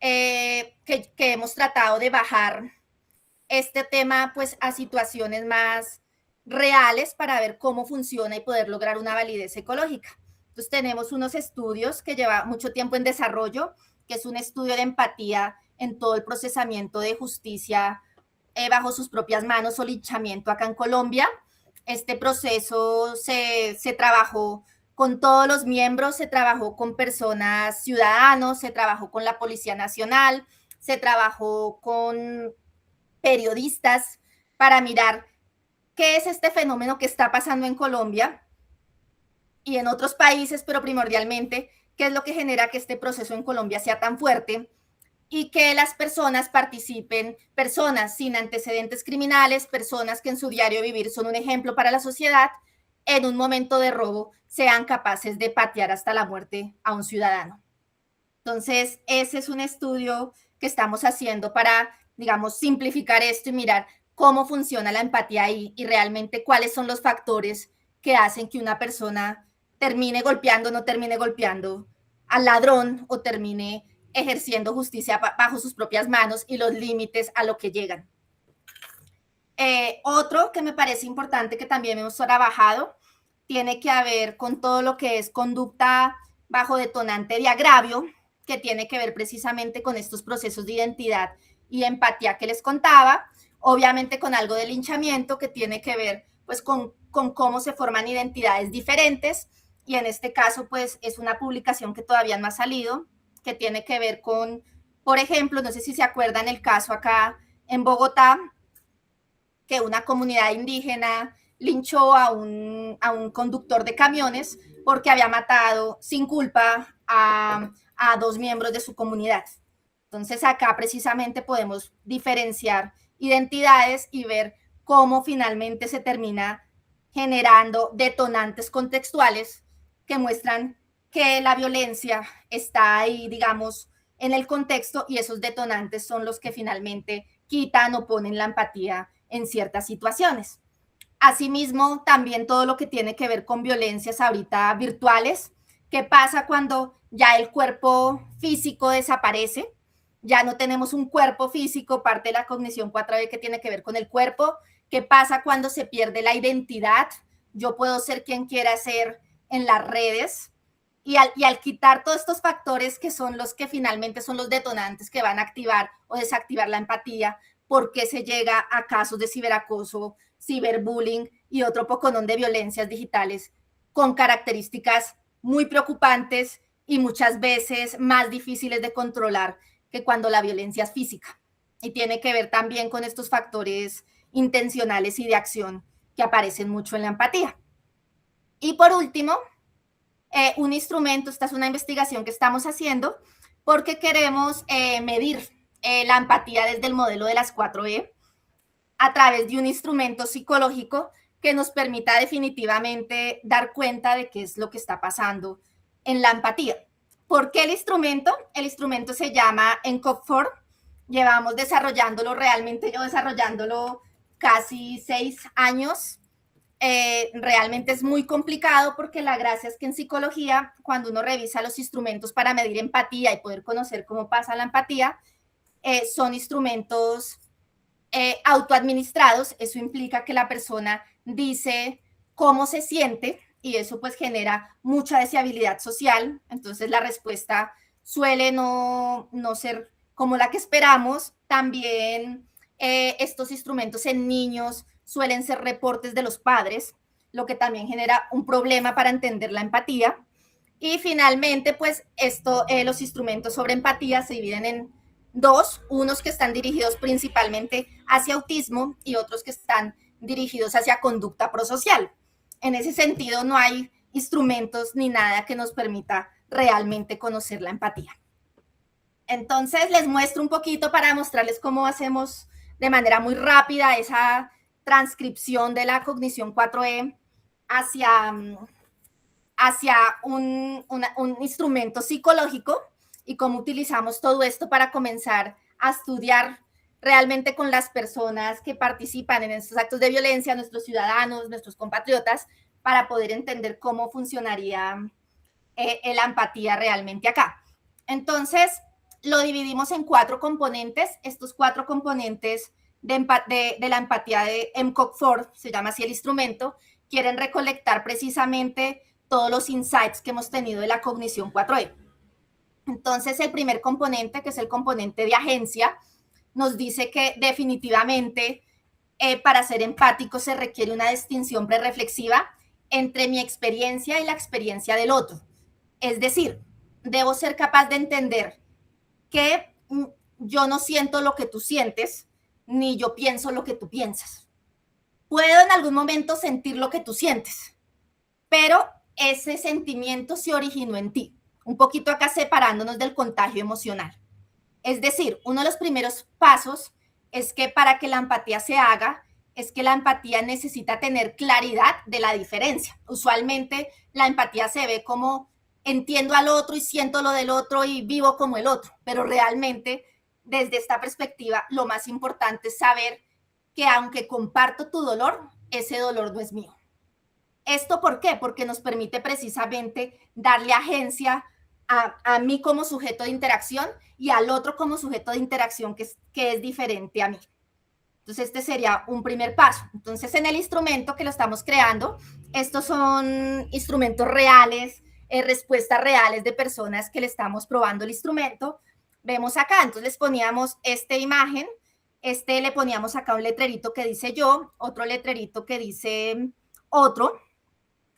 que hemos tratado de bajar este tema pues a situaciones más reales para ver cómo funciona y poder lograr una validez ecológica. Entonces tenemos unos estudios que lleva mucho tiempo en desarrollo, que es un estudio de empatía en todo el procesamiento de justicia bajo sus propias manos o linchamiento acá en Colombia. Este proceso se trabajó con todos los miembros, se trabajó con personas ciudadanos, se trabajó con la Policía Nacional, se trabajó con periodistas para mirar qué es este fenómeno que está pasando en Colombia y en otros países, pero primordialmente, qué es lo que genera que este proceso en Colombia sea tan fuerte, y que las personas participen, personas sin antecedentes criminales, personas que en su diario vivir son un ejemplo para la sociedad, en un momento de robo sean capaces de patear hasta la muerte a un ciudadano. Entonces, ese es un estudio que estamos haciendo para, digamos, simplificar esto y mirar cómo funciona la empatía ahí y realmente cuáles son los factores que hacen que una persona termine golpeando o no termine golpeando al ladrón o termine ejerciendo justicia bajo sus propias manos y los límites a lo que llegan. Otro que me parece importante que también hemos trabajado tiene que ver con todo lo que es conducta bajo detonante de agravio, que tiene que ver precisamente con estos procesos de identidad y empatía que les contaba, obviamente con algo de linchamiento que tiene que ver pues con cómo se forman identidades diferentes, y en este caso pues es una publicación que todavía no ha salido, que tiene que ver con, por ejemplo, no sé si se acuerdan el caso acá en Bogotá, que una comunidad indígena linchó a un conductor de camiones porque había matado sin culpa a dos miembros de su comunidad. Entonces acá precisamente podemos diferenciar identidades y ver cómo finalmente se termina generando detonantes contextuales que muestran que la violencia está ahí, digamos, en el contexto, y esos detonantes son los que finalmente quitan o ponen la empatía en ciertas situaciones. Asimismo, también todo lo que tiene que ver con violencias ahorita virtuales. ¿Qué pasa cuando ya el cuerpo físico desaparece? Ya no tenemos un cuerpo físico, parte de la cognición 4D que tiene que ver con el cuerpo. ¿Qué pasa cuando se pierde la identidad? Yo puedo ser quien quiera ser en las redes. Y al quitar todos estos factores que son los que finalmente son los detonantes que van a activar o desactivar la empatía, ¿por qué se llega a casos de ciberacoso, ciberbullying y otro poconón de violencias digitales con características muy preocupantes y muchas veces más difíciles de controlar que cuando la violencia es física? Y tiene que ver también con estos factores intencionales y de acción que aparecen mucho en la empatía. Y por último, un instrumento, esta es una investigación que estamos haciendo porque queremos medir la empatía desde el modelo de las 4E a través de un instrumento psicológico que nos permita definitivamente dar cuenta de qué es lo que está pasando en la empatía. ¿Por qué el instrumento? El instrumento se llama ENCOG4. Llevamos desarrollándolo, realmente yo desarrollándolo casi 6 años. Realmente es muy complicado porque la gracia es que en psicología, cuando uno revisa los instrumentos para medir empatía y poder conocer cómo pasa la empatía, son instrumentos autoadministrados. Eso implica que la persona dice cómo se siente y eso pues genera mucha deseabilidad social. Entonces la respuesta suele no ser como la que esperamos. También estos instrumentos en niños suelen ser reportes de los padres, lo que también genera un problema para entender la empatía. Y finalmente, pues los instrumentos sobre empatía se dividen en dos, unos que están dirigidos principalmente hacia autismo y otros que están dirigidos hacia conducta prosocial. En ese sentido, no hay instrumentos ni nada que nos permita realmente conocer la empatía. Entonces, les muestro un poquito para mostrarles cómo hacemos de manera muy rápida esa transcripción de la cognición 4E hacia un instrumento psicológico y cómo utilizamos todo esto para comenzar a estudiar realmente con las personas que participan en estos actos de violencia, nuestros ciudadanos, nuestros compatriotas, para poder entender cómo funcionaría la empatía realmente acá. Entonces, lo dividimos en 4 componentes. Estos 4 componentes de la empatía de ENCOG4, se llama así el instrumento, quieren recolectar precisamente todos los insights que hemos tenido de la cognición 4E. Entonces, el primer componente, que es el componente de agencia, nos dice que definitivamente para ser empático se requiere una distinción prereflexiva entre mi experiencia y la experiencia del otro. Es decir, debo ser capaz de entender que yo no siento lo que tú sientes, ni yo pienso lo que tú piensas. Puedo en algún momento sentir lo que tú sientes, pero ese sentimiento se originó en ti. Un poquito acá separándonos del contagio emocional. Es decir, uno de los primeros pasos es que para que la empatía se haga, es que la empatía necesita tener claridad de la diferencia. Usualmente la empatía se ve como entiendo al otro y siento lo del otro y vivo como el otro, pero realmente desde esta perspectiva lo más importante es saber que aunque comparto tu dolor, ese dolor no es mío. ¿Esto por qué? Porque nos permite precisamente darle agencia a mí como sujeto de interacción y al otro como sujeto de interacción que es diferente a mí. Entonces, este sería un primer paso. Entonces, en el instrumento que lo estamos creando, estos son instrumentos reales, respuestas reales de personas que le estamos probando el instrumento. Vemos acá, entonces les poníamos esta imagen, le poníamos acá un letrerito que dice yo, otro letrerito que dice otro,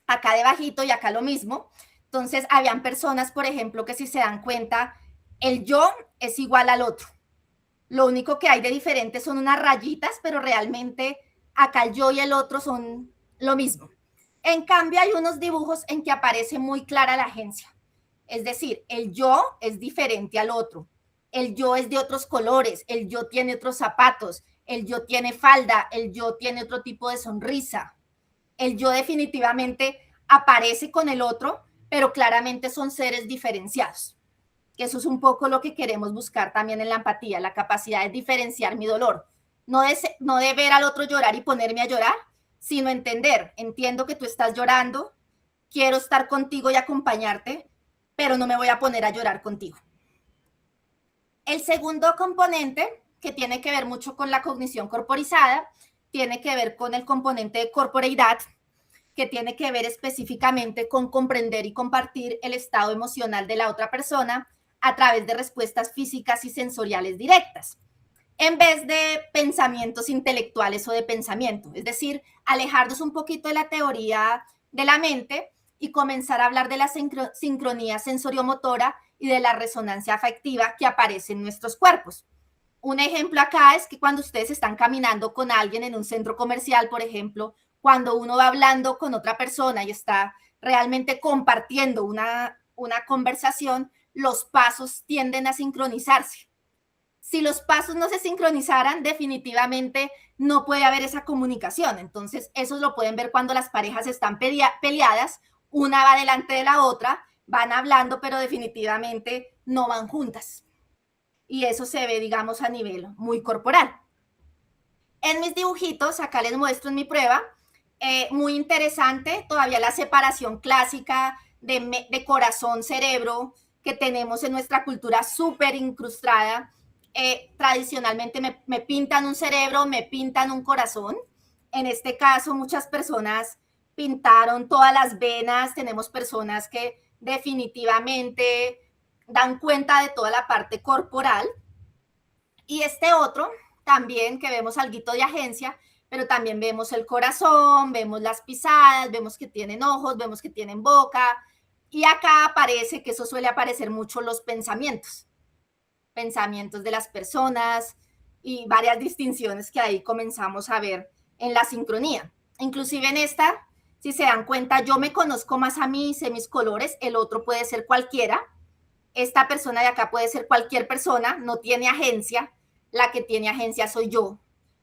acá debajito y acá lo mismo. Entonces, habían personas, por ejemplo, que si se dan cuenta, el yo es igual al otro. Lo único que hay de diferente son unas rayitas, pero realmente acá el yo y el otro son lo mismo. En cambio, hay unos dibujos en que aparece muy clara la agencia. Es decir, el yo es diferente al otro. El yo es de otros colores, el yo tiene otros zapatos, el yo tiene falda, el yo tiene otro tipo de sonrisa. El yo definitivamente aparece con el otro, pero claramente son seres diferenciados. Que eso es un poco lo que queremos buscar también en la empatía, la capacidad de diferenciar mi dolor. No de ver al otro llorar y ponerme a llorar, sino entender, entiendo que tú estás llorando, quiero estar contigo y acompañarte, pero no me voy a poner a llorar contigo. El segundo componente, que tiene que ver mucho con la cognición corporizada, tiene que ver con el componente de corporeidad, que tiene que ver específicamente con comprender y compartir el estado emocional de la otra persona a través de respuestas físicas y sensoriales directas, en vez de pensamientos intelectuales o de pensamiento. Es decir, alejarnos un poquito de la teoría de la mente y comenzar a hablar de la sincronía sensoriomotora y de la resonancia afectiva que aparece en nuestros cuerpos. Un ejemplo acá es que cuando ustedes están caminando con alguien en un centro comercial, por ejemplo, cuando uno va hablando con otra persona y está realmente compartiendo una conversación, los pasos tienden a sincronizarse. Si los pasos no se sincronizaran, definitivamente no puede haber esa comunicación. Entonces, eso lo pueden ver cuando las parejas están peleadas, una va delante de la otra, van hablando, pero definitivamente no van juntas. Y eso se ve, digamos, a nivel muy corporal. En mis dibujitos, acá les muestro en mi prueba, muy interesante, todavía la separación clásica de corazón-cerebro que tenemos en nuestra cultura súper incrustada. Tradicionalmente me pintan un cerebro, me pintan un corazón. En este caso, muchas personas pintaron todas las venas, tenemos personas que definitivamente dan cuenta de toda la parte corporal. Y este otro, también que vemos alguito de agencia, pero también vemos el corazón, vemos las pisadas, vemos que tienen ojos, vemos que tienen boca. Y acá aparece, que eso suele aparecer mucho, los pensamientos. Pensamientos de las personas y varias distinciones que ahí comenzamos a ver en la sincronía. Inclusive en esta, si se dan cuenta, yo me conozco más a mí, sé mis colores, el otro puede ser cualquiera, esta persona de acá puede ser cualquier persona, no tiene agencia, la que tiene agencia soy yo,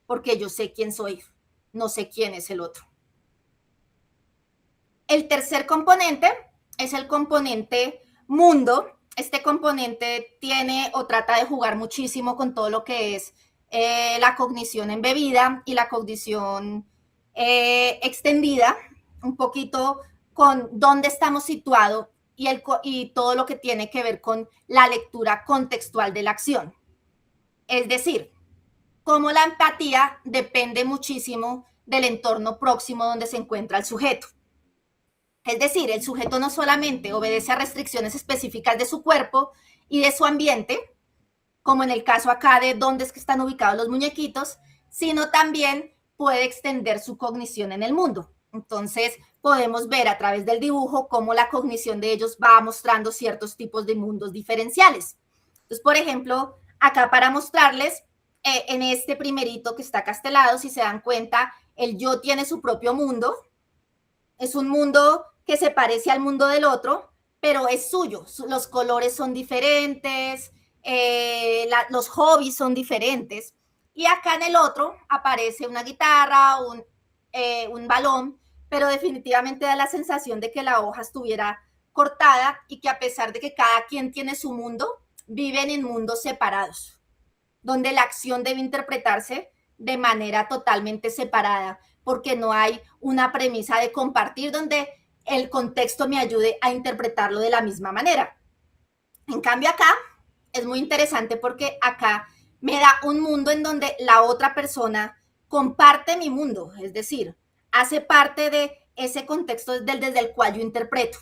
porque yo sé quién soy, no sé quién es el otro. El tercer componente es el componente mundo. Este componente tiene o trata de jugar muchísimo con todo lo que es la cognición embebida y la cognición extendida, un poquito con dónde estamos situados y todo lo que tiene que ver con la lectura contextual de la acción. Es decir, cómo la empatía depende muchísimo del entorno próximo donde se encuentra el sujeto. Es decir, el sujeto no solamente obedece a restricciones específicas de su cuerpo y de su ambiente, como en el caso acá de dónde es que están ubicados los muñequitos, sino también puede extender su cognición en el mundo. Entonces, podemos ver a través del dibujo cómo la cognición de ellos va mostrando ciertos tipos de mundos diferenciales. Entonces, por ejemplo, acá para mostrarles, en este primerito que está acá a este lado, si se dan cuenta, el yo tiene su propio mundo. Es un mundo que se parece al mundo del otro, pero es suyo. Los colores son diferentes, los hobbies son diferentes. Y acá en el otro aparece una guitarra, un balón, pero definitivamente da la sensación de que la hoja estuviera cortada y que a pesar de que cada quien tiene su mundo, viven en mundos separados, donde la acción debe interpretarse de manera totalmente separada, porque no hay una premisa de compartir donde el contexto me ayude a interpretarlo de la misma manera. En cambio acá es muy interesante porque acá me da un mundo en donde la otra persona comparte mi mundo, es decir, hace parte de ese contexto desde el cual yo interpreto,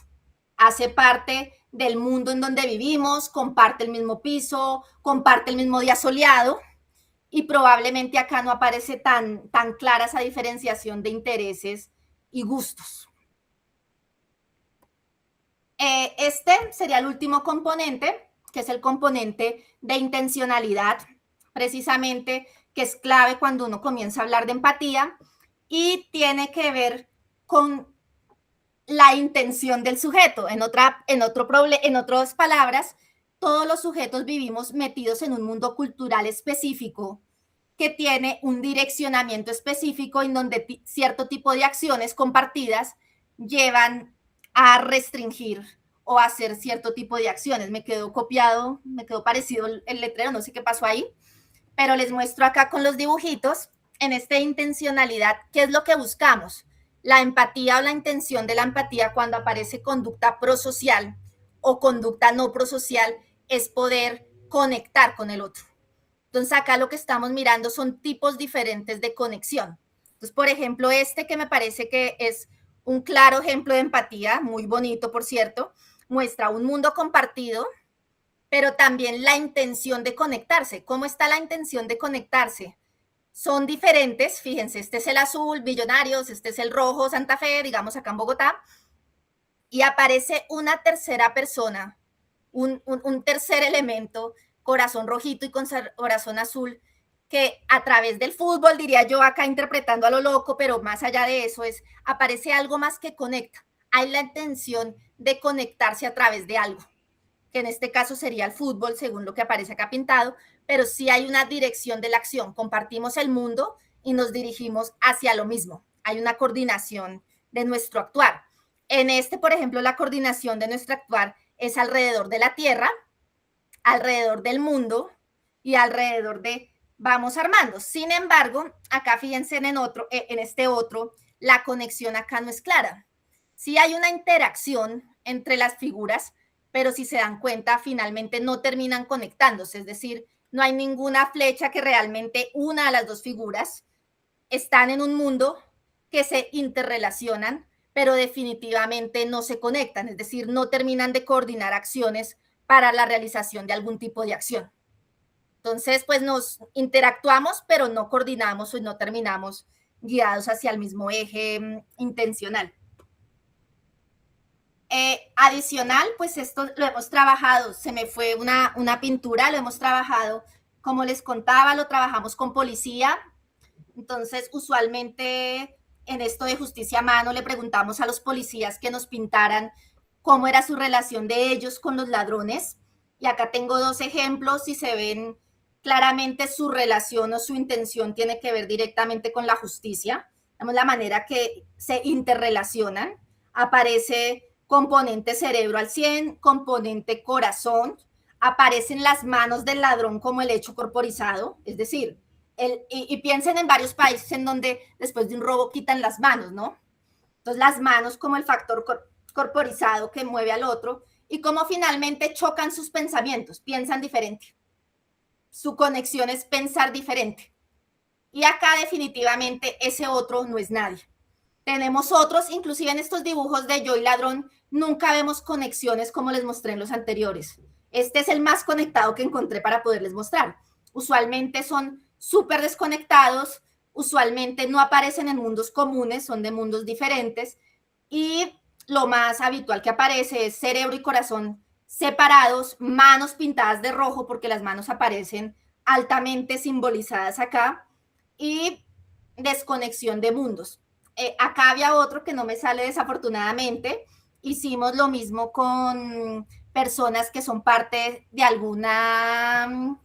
hace parte del mundo en donde vivimos, comparte el mismo piso, comparte el mismo día soleado y probablemente acá no aparece tan clara esa diferenciación de intereses y gustos. Este sería el último componente, que es el componente de intencionalidad, precisamente, que es clave cuando uno comienza a hablar de empatía y tiene que ver con la intención del sujeto. En otras palabras, todos los sujetos vivimos metidos en un mundo cultural específico que tiene un direccionamiento específico en donde cierto tipo de acciones compartidas llevan a restringir o a hacer cierto tipo de acciones. Me quedó copiado, me quedó parecido el letrero, no sé qué pasó ahí, pero les muestro acá con los dibujitos, en esta intencionalidad, ¿qué es lo que buscamos? La empatía o la intención de la empatía cuando aparece conducta prosocial o conducta no prosocial es poder conectar con el otro. Entonces acá lo que estamos mirando son tipos diferentes de conexión. Entonces, por ejemplo, este que me parece que es un claro ejemplo de empatía, muy bonito, por cierto, muestra un mundo compartido, pero también la intención de conectarse. ¿Cómo está la intención de conectarse? Son diferentes, fíjense, este es el azul, Millonarios, este es el rojo, Santa Fe, digamos acá en Bogotá, y aparece una tercera persona, un tercer elemento, corazón rojito y corazón azul, que a través del fútbol, diría yo acá interpretando a lo loco, pero más allá de eso aparece algo más que conecta. Hay la intención de conectarse a través de algo, que en este caso sería el fútbol, según lo que aparece acá pintado, pero sí hay una dirección de la acción. Compartimos el mundo y nos dirigimos hacia lo mismo. Hay una coordinación de nuestro actuar. En este, por ejemplo, la coordinación de nuestro actuar es alrededor de la Tierra, alrededor del mundo y alrededor de vamos armando. Sin embargo, acá fíjense en este otro, la conexión acá no es clara. Sí hay una interacción entre las figuras, pero si se dan cuenta, finalmente no terminan conectándose, es decir, no hay ninguna flecha que realmente una a las dos figuras. Están en un mundo que se interrelacionan, pero definitivamente no se conectan, es decir, no terminan de coordinar acciones para la realización de algún tipo de acción. Entonces, pues nos interactuamos, pero no coordinamos o no terminamos guiados hacia el mismo eje intencional. Adicional, pues esto lo hemos trabajado, se me fue una pintura, lo hemos trabajado, como les contaba, lo trabajamos con policía. Entonces, usualmente en esto de justicia a mano le preguntamos a los policías que nos pintaran cómo era su relación de ellos con los ladrones. Y acá tengo dos ejemplos y se ven claramente su relación o su intención tiene que ver directamente con la justicia. Vemos la manera que se interrelacionan. Aparece componente cerebro al 100, componente corazón, aparecen las manos del ladrón como el hecho corporizado, es decir, y piensen en varios países en donde después de un robo quitan las manos, ¿no? Entonces las manos como el factor corporizado que mueve al otro y cómo finalmente chocan sus pensamientos, piensan diferente. Su conexión es pensar diferente. Y acá definitivamente ese otro no es nadie. Tenemos otros, inclusive en estos dibujos de yo y ladrón, nunca vemos conexiones como les mostré en los anteriores. Este es el más conectado que encontré para poderles mostrar. Usualmente son súper desconectados, usualmente no aparecen en mundos comunes, son de mundos diferentes y lo más habitual que aparece es cerebro y corazón separados, manos pintadas de rojo porque las manos aparecen altamente simbolizadas acá y desconexión de mundos. Acá había otro que no me sale desafortunadamente. Hicimos lo mismo con personas que son parte de alguna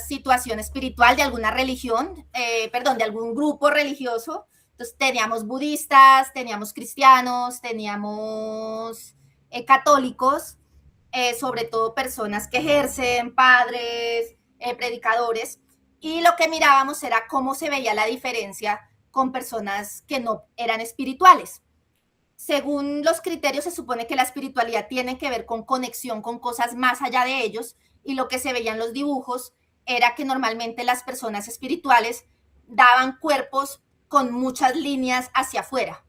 situación espiritual, de alguna religión, de algún grupo religioso. Entonces teníamos budistas, teníamos cristianos, teníamos católicos, sobre todo personas que ejercen, padres, predicadores, y lo que mirábamos era cómo se veía la diferencia con personas que no eran espirituales. Según los criterios, se supone que la espiritualidad tiene que ver con conexión con cosas más allá de ellos, y lo que se veía en los dibujos era que normalmente las personas espirituales daban cuerpos con muchas líneas hacia afuera,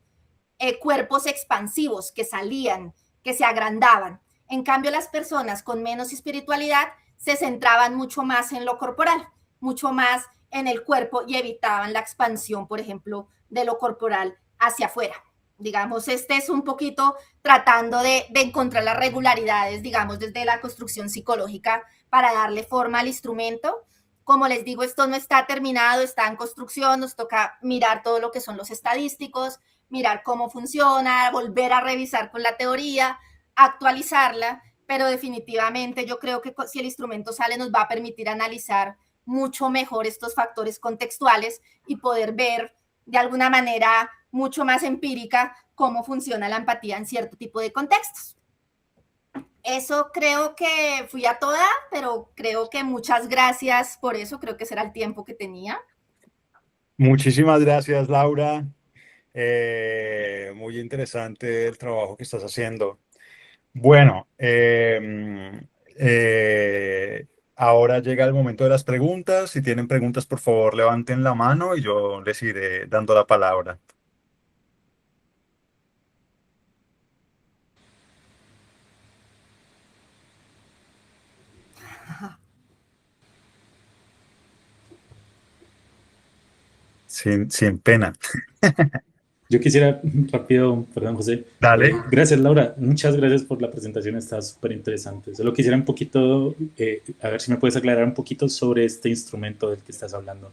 cuerpos expansivos que salían, que se agrandaban. En cambio, las personas con menos espiritualidad se centraban mucho más en lo corporal, mucho más en el cuerpo, y evitaban la expansión, por ejemplo, de lo corporal hacia afuera. Digamos, este es un poquito tratando de encontrar las regularidades, digamos, desde la construcción psicológica para darle forma al instrumento. Como les digo, esto no está terminado, está en construcción, nos toca mirar todo lo que son los estadísticos, mirar cómo funciona, volver a revisar con la teoría, actualizarla, pero definitivamente yo creo que si el instrumento sale nos va a permitir analizar mucho mejor estos factores contextuales y poder ver de alguna manera mucho más empírica cómo funciona la empatía en cierto tipo de contextos. Eso creo que fui a toda, pero creo que muchas gracias por eso, creo que ese era el tiempo que tenía. Muchísimas gracias, Laura. Muy interesante el trabajo que estás haciendo. Bueno, ahora llega el momento de las preguntas. Si tienen preguntas, por favor, levanten la mano y yo les iré dando la palabra. Sin pena. Yo quisiera rápido, perdón, José. Dale. Gracias, Laura. Muchas gracias por la presentación, está súper interesante. Solo quisiera un poquito, a ver si me puedes aclarar un poquito sobre este instrumento del que estás hablando.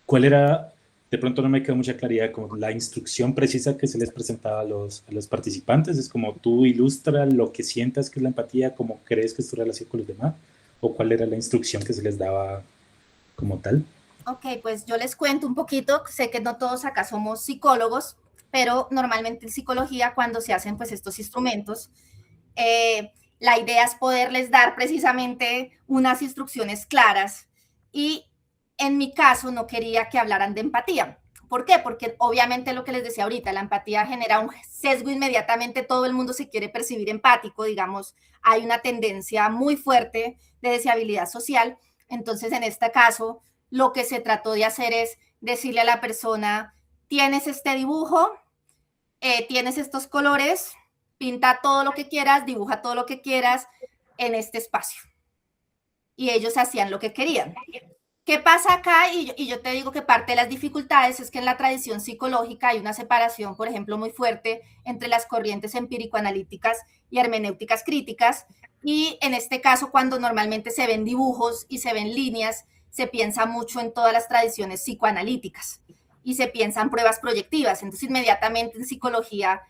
¿Cuál era, de pronto no me quedó mucha claridad, como la instrucción precisa que se les presentaba a los participantes? ¿Es como tú ilustra lo que sientas que es la empatía, cómo crees que es tu relación con los demás? ¿O cuál era la instrucción que se les daba como tal? Ok, pues yo les cuento un poquito. Sé que no todos acá somos psicólogos, pero normalmente en psicología, cuando se hacen pues estos instrumentos, la idea es poderles dar precisamente unas instrucciones claras, y en mi caso no quería que hablaran de empatía. ¿Por qué? Porque obviamente lo que les decía ahorita, la empatía genera un sesgo inmediatamente, todo el mundo se quiere percibir empático, digamos, hay una tendencia muy fuerte de deseabilidad social. Entonces, en este caso, lo que se trató de hacer es decirle a la persona, tienes este dibujo, tienes estos colores, pinta todo lo que quieras, dibuja todo lo que quieras en este espacio. Y ellos hacían lo que querían. ¿Qué pasa acá? Y yo te digo que parte de las dificultades es que en la tradición psicológica hay una separación, por ejemplo, muy fuerte entre las corrientes empírico-analíticas y hermenéuticas críticas. Y en este caso, cuando normalmente se ven dibujos y se ven líneas, se piensa mucho en todas las tradiciones psicoanalíticas y se piensan pruebas proyectivas. Entonces, inmediatamente en psicología,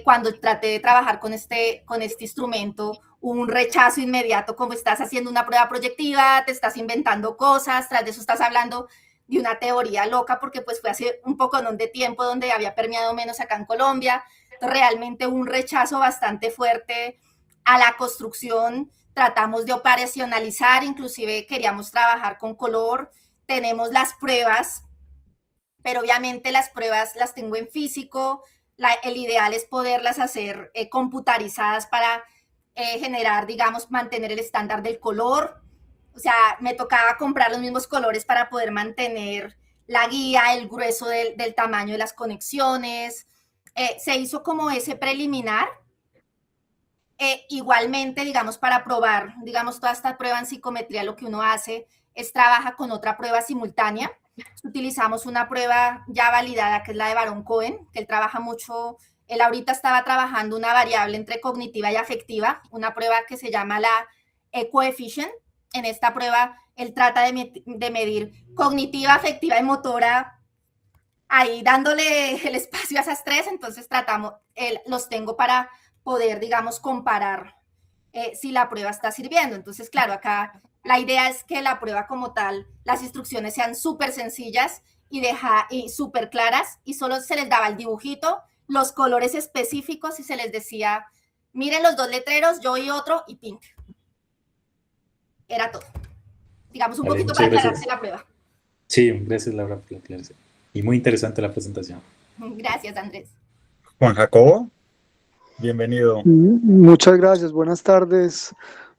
cuando traté de trabajar con este instrumento, un rechazo inmediato, como estás haciendo una prueba proyectiva, te estás inventando cosas, tras de eso estás hablando de una teoría loca, porque pues fue hace un poco de tiempo donde había permeado menos acá en Colombia. Entonces, realmente un rechazo bastante fuerte a la construcción. Tratamos de operacionalizar, inclusive queríamos trabajar con color, tenemos las pruebas, pero obviamente las pruebas las tengo en físico. El ideal es poderlas hacer computarizadas para generar, digamos, mantener el estándar del color. O sea, me tocaba comprar los mismos colores para poder mantener la guía, el grueso del tamaño de las conexiones. Se hizo como ese preliminar. Igualmente, digamos, para probar, digamos, toda esta prueba en psicometría, lo que uno hace es trabaja con otra prueba simultánea. Utilizamos una prueba ya validada, que es la de Baron Cohen, que él trabaja mucho. Él ahorita estaba trabajando una variable entre cognitiva y afectiva, una prueba que se llama la coefficient. En esta prueba, él trata de medir cognitiva, afectiva y motora, ahí dándole el espacio a esas tres. Entonces los tengo para poder, digamos, comparar si la prueba está sirviendo. Entonces, claro, acá la idea es que la prueba como tal, las instrucciones sean súper sencillas y súper claras, y solo se les daba el dibujito, los colores específicos y se les decía, miren los 2 letreros, yo y otro, y pink. Era todo. Digamos, un Vale, poquito muchas para aclararse gracias. la prueba. Sí, gracias Laura por la aclaración. Y muy interesante la presentación. Gracias, Andrés. Juan Jacobo, bienvenido. Muchas gracias, buenas tardes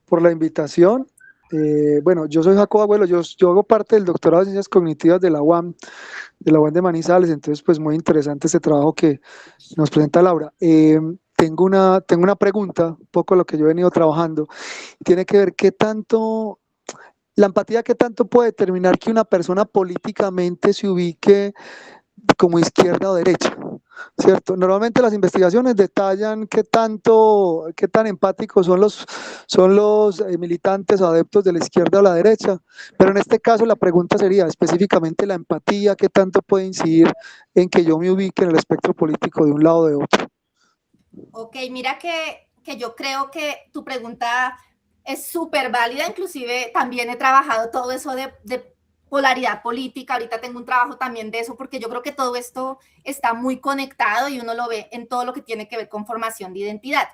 por la invitación. Bueno, yo soy Jacobo Abuelo, yo hago parte del doctorado de Ciencias Cognitivas de la UAM de Manizales, entonces pues muy interesante este trabajo que nos presenta Laura. Tengo una pregunta, un poco lo que yo he venido trabajando, tiene que ver la empatía, qué tanto puede determinar que una persona políticamente se ubique como izquierda o derecha, ¿cierto? Normalmente las investigaciones detallan qué tan empáticos son los militantes o adeptos de la izquierda o la derecha, pero en este caso la pregunta sería específicamente la empatía, qué tanto puede incidir en que yo me ubique en el espectro político de un lado o de otro. Ok, mira que yo creo que tu pregunta es súper válida, inclusive también he trabajado todo eso de polaridad política, ahorita tengo un trabajo también de eso, porque yo creo que todo esto está muy conectado y uno lo ve en todo lo que tiene que ver con formación de identidad.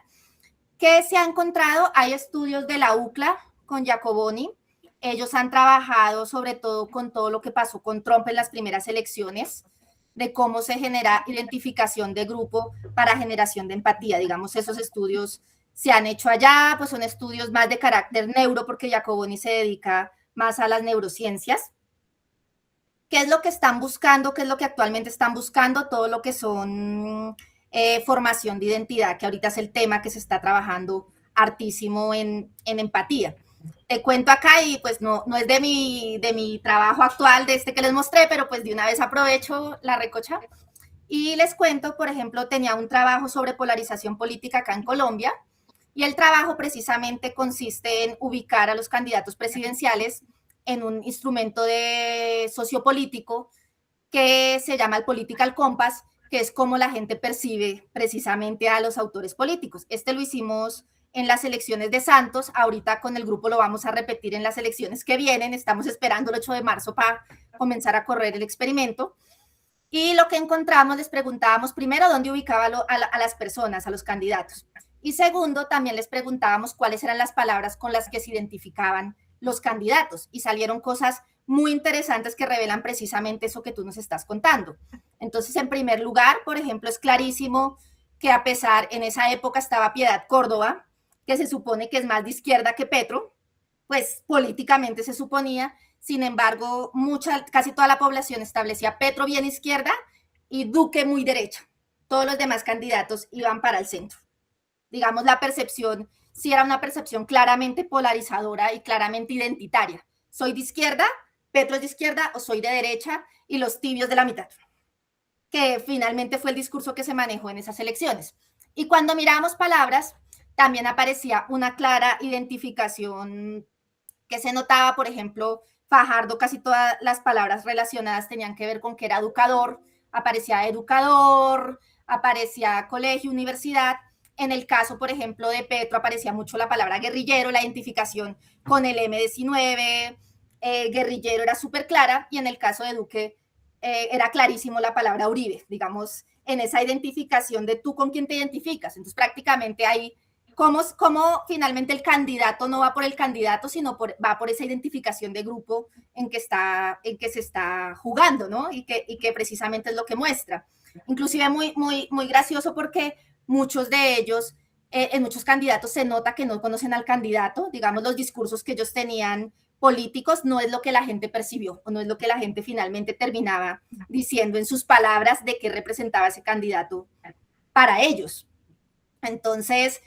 ¿Qué se ha encontrado? Hay estudios de la UCLA con Jacoboni, ellos han trabajado sobre todo con todo lo que pasó con Trump en las primeras elecciones, de cómo se genera identificación de grupo para generación de empatía. Digamos, esos estudios se han hecho allá, pues son estudios más de carácter neuro, porque Jacoboni se dedica más a las neurociencias. ¿Qué es lo que están buscando? ¿Qué es lo que actualmente están buscando? Todo lo que son formación de identidad, que ahorita es el tema que se está trabajando hartísimo en empatía. Te cuento acá y pues no es de mi trabajo actual, de este que les mostré, pero pues de una vez aprovecho la recocha y les cuento, por ejemplo, tenía un trabajo sobre polarización política acá en Colombia y el trabajo precisamente consiste en ubicar a los candidatos presidenciales en un instrumento de sociopolítico que se llama el Political Compass, que es como la gente percibe precisamente a los autores políticos. Este lo hicimos en las elecciones de Santos, ahorita con el grupo lo vamos a repetir en las elecciones que vienen, estamos esperando el 8 de marzo para comenzar a correr el experimento. Y lo que encontramos, les preguntábamos primero dónde ubicaba a las personas, a los candidatos. Y segundo, también les preguntábamos cuáles eran las palabras con las que se identificaban los candidatos. Y salieron cosas muy interesantes que revelan precisamente eso que tú nos estás contando. Entonces, en primer lugar, por ejemplo, es clarísimo que a pesar, en esa época estaba Piedad Córdoba, que se supone que es más de izquierda que Petro, pues políticamente se suponía, sin embargo, casi toda la población establecía Petro bien izquierda y Duque muy derecha. Todos los demás candidatos iban para el centro. Digamos, la percepción sí era una percepción claramente polarizadora y claramente identitaria. Soy de izquierda, Petro es de izquierda o soy de derecha y los tibios de la mitad, que finalmente fue el discurso que se manejó en esas elecciones. Y cuando mirábamos palabras, también aparecía una clara identificación que se notaba, por ejemplo, Fajardo, casi todas las palabras relacionadas tenían que ver con que era educador, aparecía colegio, universidad. En el caso, por ejemplo, de Petro aparecía mucho la palabra guerrillero, la identificación con el M-19, guerrillero era súper clara, y en el caso de Duque era clarísimo la palabra Uribe, digamos, en esa identificación de tú con quién te identificas. Entonces, prácticamente ahí cómo finalmente el candidato no va por el candidato, sino va por esa identificación de grupo en que se está jugando, ¿no? Y que precisamente es lo que muestra. Inclusive muy gracioso porque muchos de ellos, en muchos candidatos se nota que no conocen al candidato, digamos, los discursos que ellos tenían políticos no es lo que la gente percibió o no es lo que la gente finalmente terminaba diciendo en sus palabras de qué representaba ese candidato para ellos. Entonces,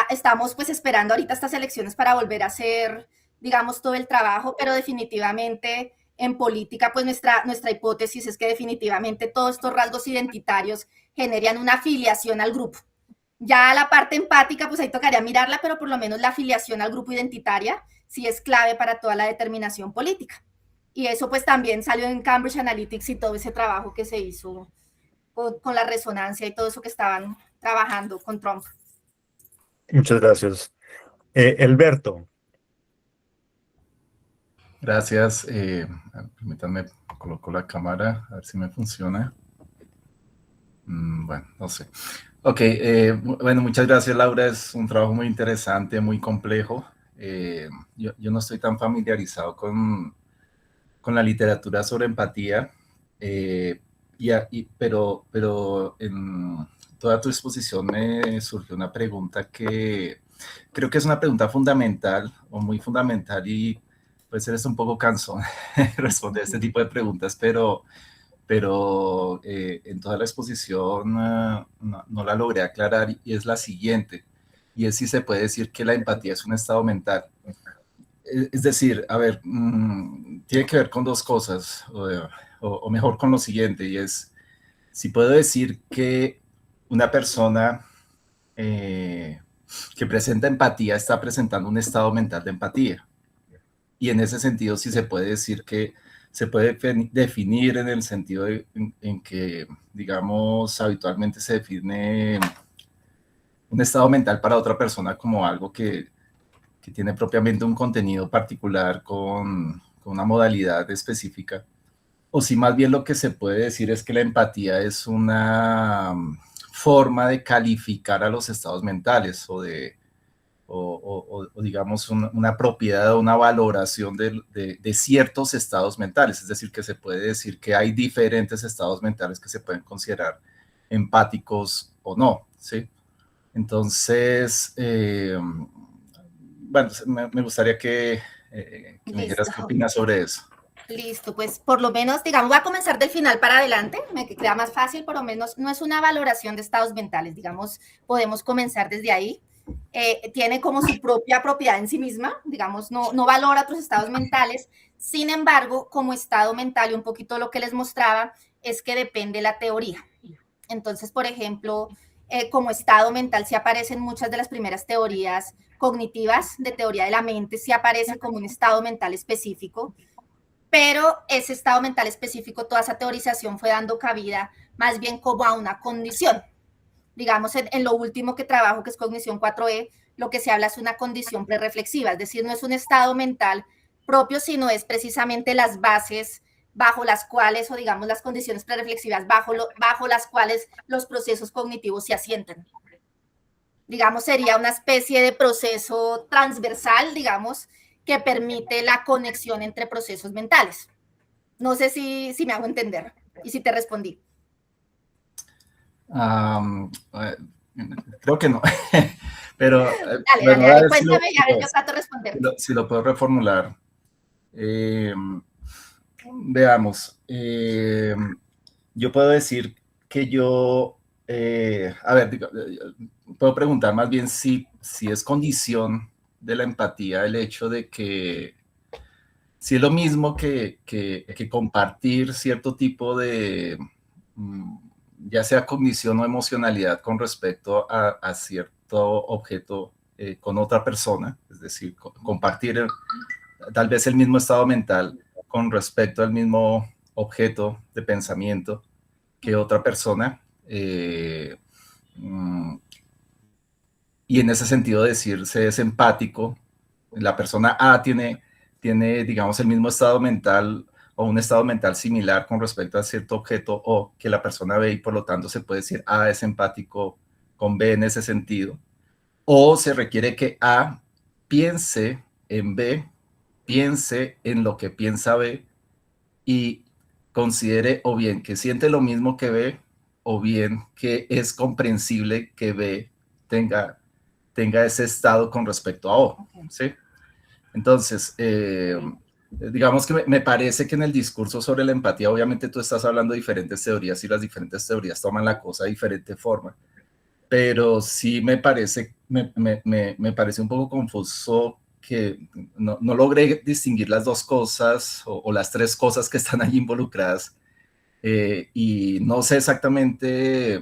estamos pues esperando ahorita estas elecciones para volver a hacer, digamos, todo el trabajo, pero definitivamente en política, pues nuestra hipótesis es que definitivamente todos estos rasgos identitarios generan una afiliación al grupo. Ya la parte empática, pues ahí tocaría mirarla, pero por lo menos la afiliación al grupo identitaria sí es clave para toda la determinación política. Y eso pues también salió en Cambridge Analytics y todo ese trabajo que se hizo con la resonancia y todo eso que estaban trabajando con Trump. Muchas gracias. Elberto, Gracias. Permítanme, coloco la cámara, a ver si me funciona. Bueno, no sé. Ok, bueno, muchas gracias, Laura. Es un trabajo muy interesante, muy complejo. Yo no estoy tan familiarizado con la literatura sobre empatía, pero en toda tu exposición me surgió una pregunta que creo que es una pregunta fundamental o muy fundamental y puede ser un poco cansón responder este tipo de preguntas, pero en toda la exposición no la logré aclarar y es la siguiente, y es si se puede decir que la empatía es un estado mental. Es decir, a ver, tiene que ver con dos cosas, o mejor con lo siguiente, y es si puedo decir que una persona que presenta empatía está presentando un estado mental de empatía. Y en ese sentido, sí se puede decir que se puede definir en el sentido en que, digamos, habitualmente se define un estado mental para otra persona como algo que tiene propiamente un contenido particular con una modalidad específica. O si más bien lo que se puede decir es que la empatía es una forma de calificar a los estados mentales o digamos una propiedad o una valoración de ciertos estados mentales. Es decir, que se puede decir que hay diferentes estados mentales que se pueden considerar empáticos o no, ¿sí? Entonces, bueno, me gustaría que me dijeras qué Listo. opinas sobre eso. Listo, pues por lo menos, digamos, voy a comenzar del final para adelante, me queda más fácil, por lo menos no es una valoración de estados mentales, digamos, podemos comenzar desde ahí. Tiene como su propia propiedad en sí misma, digamos, no valora otros estados mentales, sin embargo, como estado mental y un poquito lo que les mostraba, es que depende la teoría. Entonces, por ejemplo, como estado mental sí aparecen muchas de las primeras teorías cognitivas de teoría de la mente, sí aparece como un estado mental específico, pero ese estado mental específico, toda esa teorización fue dando cabida más bien como a una condición. Digamos, en lo último que trabajo, que es cognición 4E, lo que se habla es una condición prereflexiva, es decir, no es un estado mental propio, sino es precisamente las bases bajo las cuales, o digamos las condiciones prereflexivas bajo las cuales los procesos cognitivos se asientan. Digamos, sería una especie de proceso transversal, digamos, que permite la conexión entre procesos mentales. No sé si me hago entender y si te respondí. Creo que no, pero bueno, Dale, cuéntame y a ver, yo trato de responderte. si lo puedo reformular. Veamos, yo puedo decir que a ver, puedo preguntar más bien si es condición de la empatía el hecho de que si es lo mismo que compartir cierto tipo de, ya sea cognición o emocionalidad con respecto a cierto objeto con otra persona, es decir, compartir tal vez el mismo estado mental con respecto al mismo objeto de pensamiento que otra persona. Y en ese sentido decirse es empático, la persona A tiene, digamos, el mismo estado mental o un estado mental similar con respecto a cierto objeto o que la persona B y por lo tanto se puede decir A es empático con B en ese sentido. O se requiere que A piense en B, piense en lo que piensa B y considere o bien que siente lo mismo que B o bien que es comprensible que B tenga ese estado con respecto a O, ¿sí? Entonces, digamos que me parece que en el discurso sobre la empatía, obviamente tú estás hablando de diferentes teorías y las diferentes teorías toman la cosa de diferente forma, pero sí me parece un poco confuso que no logré distinguir las dos cosas o las tres cosas que están ahí involucradas y no sé exactamente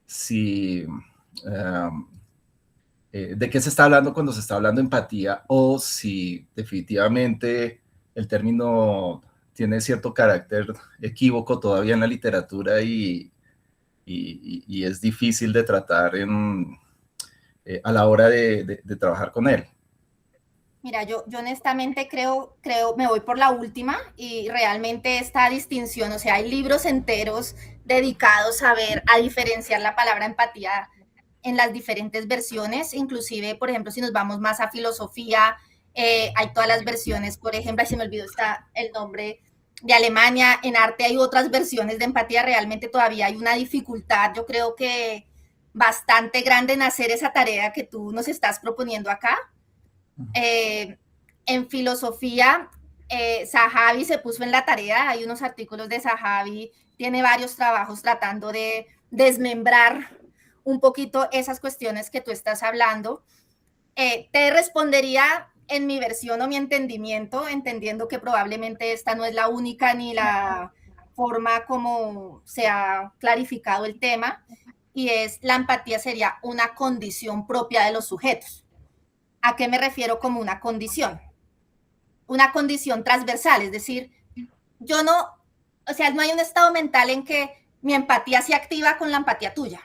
si de qué se está hablando cuando se está hablando de empatía o si definitivamente el término tiene cierto carácter equívoco todavía en la literatura y es difícil de tratar a la hora de trabajar con él. Mira, yo honestamente creo, me voy por la última y realmente esta distinción, o sea, hay libros enteros dedicados a a diferenciar la palabra empatía en las diferentes versiones, inclusive, por ejemplo, si nos vamos más a filosofía, hay todas las versiones, por ejemplo, ahí se me olvidó el nombre de Alemania, en arte hay otras versiones de empatía, realmente todavía hay una dificultad, yo creo que bastante grande en hacer esa tarea que tú nos estás proponiendo acá. En filosofía, Zahavi se puso en la tarea, hay unos artículos de Zahavi, tiene varios trabajos tratando de desmembrar un poquito esas cuestiones que tú estás hablando. Te respondería en mi versión o mi entendimiento, entendiendo que probablemente esta no es la única ni la forma como se ha clarificado el tema, y es la empatía sería una condición propia de los sujetos. ¿A qué me refiero como una condición? Una condición transversal, es decir, yo no, o sea, no hay un estado mental en que mi empatía se activa con la empatía tuya,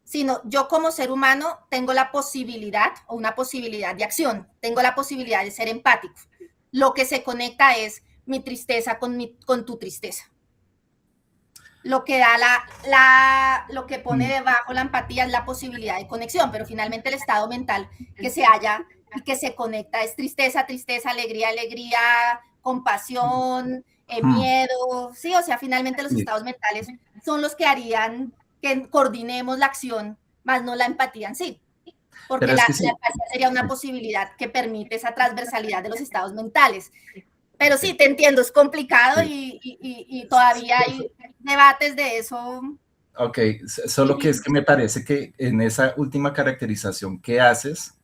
sino yo como ser humano tengo la posibilidad o una posibilidad de acción, tengo la posibilidad de ser empático. Lo que se conecta es mi tristeza con tu tristeza. Lo que da lo que pone debajo la empatía es la posibilidad de conexión, pero finalmente el estado mental que se halla y que se conecta es tristeza, tristeza, alegría, alegría, compasión, miedo, sí, o sea, finalmente los estados mentales son los que harían que coordinemos la acción, más no la empatía en sí, porque la empatía sería una posibilidad que permite esa transversalidad de los estados mentales. Pero sí, te entiendo, es complicado y todavía hay debates de eso. Ok, solo que es que me parece que en esa última caracterización que haces,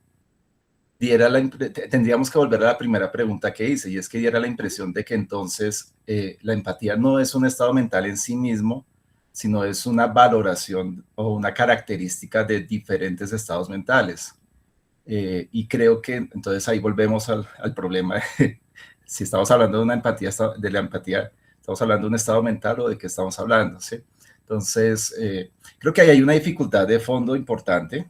tendríamos que volver a la primera pregunta que hice, y es que diera la impresión de que entonces la empatía no es un estado mental en sí mismo, sino es una valoración o una característica de diferentes estados mentales. Y creo que entonces ahí volvemos al problema. Si estamos hablando de una empatía, de la empatía, ¿estamos hablando de un estado mental o de qué estamos hablando? ¿Sí? Entonces, creo que ahí hay una dificultad de fondo importante,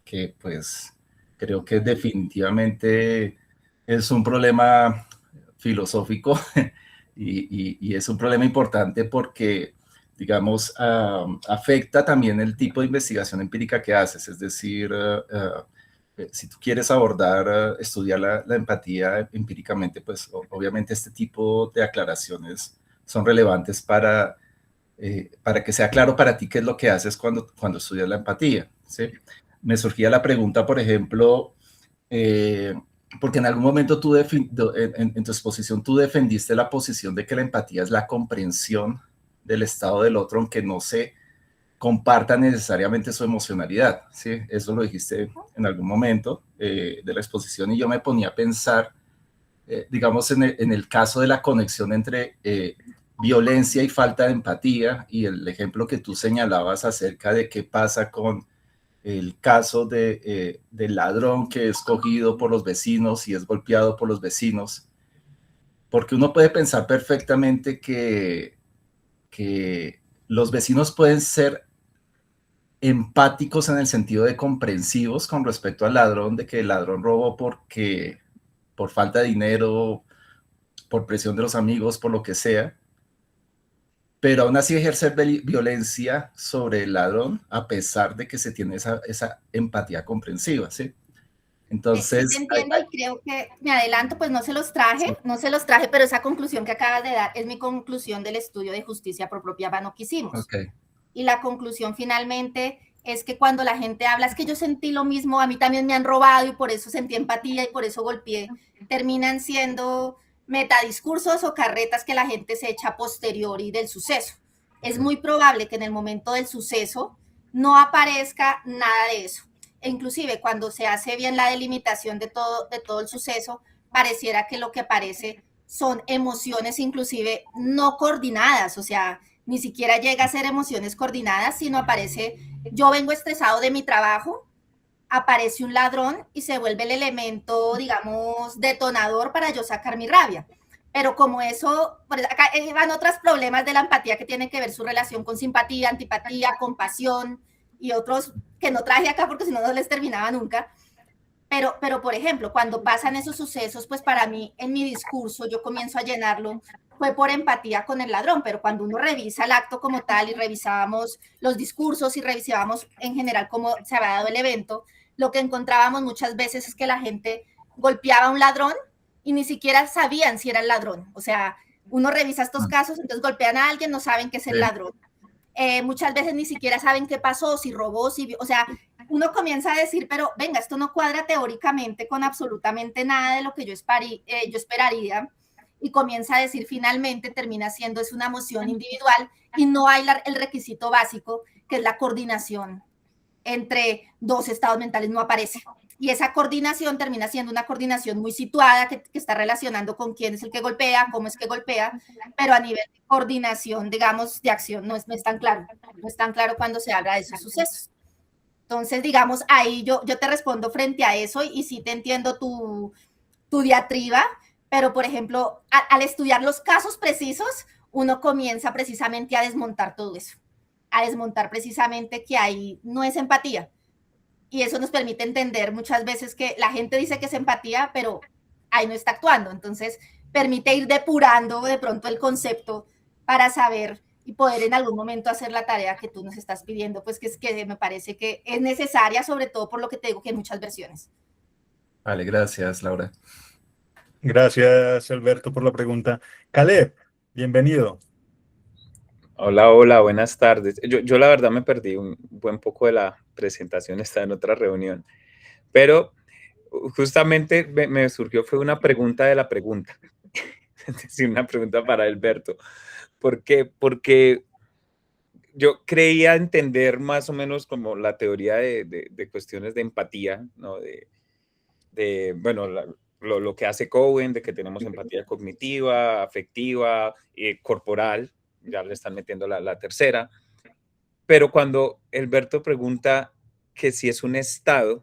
que pues creo que definitivamente es un problema filosófico y es un problema importante porque, digamos, afecta también el tipo de investigación empírica que haces, es decir, si tú quieres abordar, estudiar la empatía empíricamente, pues obviamente este tipo de aclaraciones son relevantes para que sea claro para ti qué es lo que haces cuando estudias la empatía, ¿sí? Me surgía la pregunta, por ejemplo, porque en algún momento en tu exposición tú defendiste la posición de que la empatía es la comprensión del estado del otro, aunque no se comparta necesariamente su emocionalidad, ¿sí? Eso lo dijiste en algún momento de la exposición y yo me ponía a pensar, digamos, en el caso de la conexión entre violencia y falta de empatía y el ejemplo que tú señalabas acerca de qué pasa con el caso del ladrón que es cogido por los vecinos y es golpeado por los vecinos, porque uno puede pensar perfectamente que los vecinos pueden ser empáticos en el sentido de comprensivos con respecto al ladrón, de que el ladrón robó por falta de dinero, por presión de los amigos, por lo que sea, pero aún así ejercer violencia sobre el ladrón a pesar de que se tiene esa empatía comprensiva, ¿sí? Entonces... Sí, te entiendo y creo que me adelanto, pues no se los traje, pero esa conclusión que acabas de dar es mi conclusión del estudio de justicia por propia mano que hicimos. Okay. Y la conclusión finalmente es que cuando la gente habla, es que yo sentí lo mismo, a mí también me han robado y por eso sentí empatía y por eso golpeé, terminan siendo metadiscursos o carretas que la gente se echa a posteriori del suceso. Es muy probable que en el momento del suceso no aparezca nada de eso. E inclusive cuando se hace bien la delimitación de todo el suceso, pareciera que lo que aparece son emociones inclusive no coordinadas, o sea, ni siquiera llega a ser emociones coordinadas, sino aparece, yo vengo estresado de mi trabajo, aparece un ladrón y se vuelve el elemento, digamos, detonador para yo sacar mi rabia. Pero como eso, acá van otros problemas de la empatía que tienen que ver su relación con simpatía, antipatía, compasión y otros que no traje acá porque si no, no les terminaba nunca. Pero, por ejemplo, cuando pasan esos sucesos, pues para mí, en mi discurso, yo comienzo a llenarlo, fue por empatía con el ladrón, pero cuando uno revisa el acto como tal y revisábamos los discursos y revisábamos en general cómo se había dado el evento, lo que encontrábamos muchas veces es que la gente golpeaba a un ladrón y ni siquiera sabían si era el ladrón. O sea, uno revisa estos casos, entonces golpean a alguien, no saben que es el ladrón. Muchas veces ni siquiera saben qué pasó, si robó, si, o sea, uno comienza a decir, pero venga, esto no cuadra teóricamente con absolutamente nada de lo que yo esperaría, y comienza a decir finalmente, termina siendo es una emoción individual y no hay el requisito básico, que es la coordinación entre dos estados mentales, no aparece. Y esa coordinación termina siendo una coordinación muy situada que está relacionando con quién es el que golpea, cómo es que golpea, pero a nivel de coordinación, digamos, de acción, no es tan claro. No es tan claro cuando se habla de esos sucesos. Entonces, digamos, ahí yo te respondo frente a eso y sí te entiendo tu diatriba, pero, por ejemplo, al estudiar los casos precisos, uno comienza precisamente a desmontar todo eso, a desmontar precisamente que ahí no es empatía. Y eso nos permite entender muchas veces que la gente dice que es empatía, pero ahí no está actuando. Entonces, permite ir depurando de pronto el concepto para saber y poder en algún momento hacer la tarea que tú nos estás pidiendo, pues que es que me parece que es necesaria, sobre todo por lo que te digo que hay muchas versiones. Vale, gracias, Laura. Gracias, Alberto, por la pregunta. Caleb, bienvenido. Hola, hola, buenas tardes. Yo la verdad me perdí un buen poco de la presentación, estaba en otra reunión, pero justamente me surgió, fue una pregunta de la pregunta, es decir, una pregunta para Alberto. ¿Por qué? Porque yo creía entender más o menos como la teoría de cuestiones de empatía, ¿no? Bueno, lo que hace Cohen, de que tenemos empatía cognitiva, afectiva, corporal, ya le están metiendo la tercera, pero cuando Alberto pregunta que si es un estado,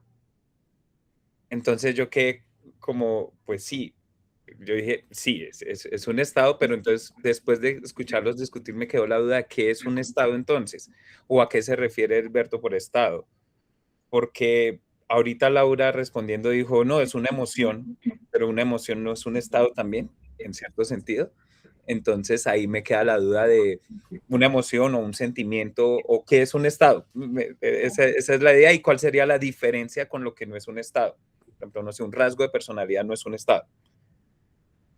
entonces yo quedé como, pues sí, yo dije, sí, es un estado, pero entonces después de escucharlos discutir me quedó la duda de qué es un estado entonces, o a qué se refiere Alberto por estado, porque ahorita Laura respondiendo dijo, no, es una emoción, pero una emoción no es un estado también, en cierto sentido. Entonces ahí me queda la duda de una emoción o un sentimiento o qué es un estado. Esa es la idea y cuál sería la diferencia con lo que no es un estado. Por ejemplo, no sé, un rasgo de personalidad no es un estado.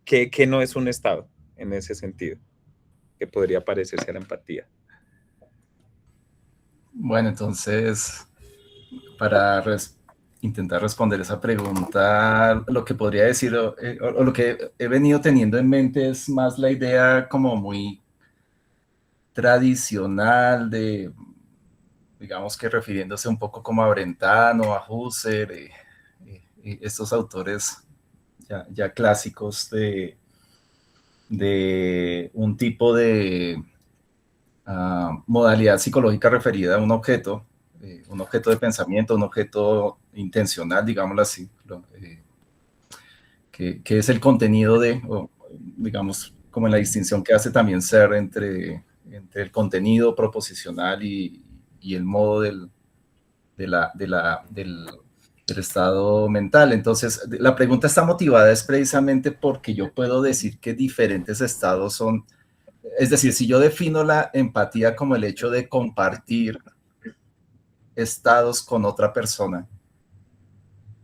¿Qué no es un estado en ese sentido? Que podría parecerse a la empatía. Bueno, entonces, para intentar responder esa pregunta, lo que podría decir o lo que he venido teniendo en mente es más la idea como muy tradicional de, digamos que refiriéndose un poco como a Brentano, a Husserl, estos autores ya clásicos de un tipo de modalidad psicológica referida a un objeto de pensamiento, un objeto intencional, digámoslo así, que es el contenido digamos, como en la distinción que hace también Searle entre el contenido proposicional y el modo del estado mental. Entonces, la pregunta está motivada es precisamente porque yo puedo decir que diferentes estados son, es decir, si yo defino la empatía como el hecho de compartir estados con otra persona,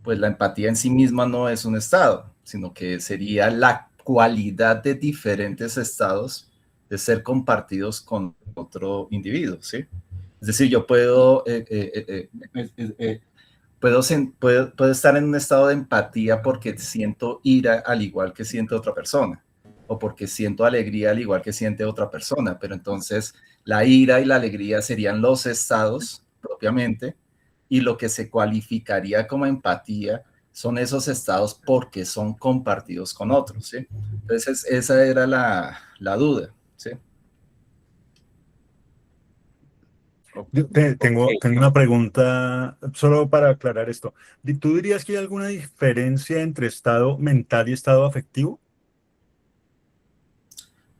pues la empatía en sí misma no es un estado, sino que sería la cualidad de diferentes estados de ser compartidos con otro individuo, ¿sí? Es decir, yo puedo estar en un estado de empatía porque siento ira al igual que siente otra persona, o porque siento alegría al igual que siente otra persona, pero entonces la ira y la alegría serían los estados propiamente, y lo que se cualificaría como empatía son esos estados porque son compartidos con otros, ¿sí? Entonces esa era la duda, ¿sí? Tengo una pregunta solo para aclarar esto. ¿Tú dirías que hay alguna diferencia entre estado mental y estado afectivo?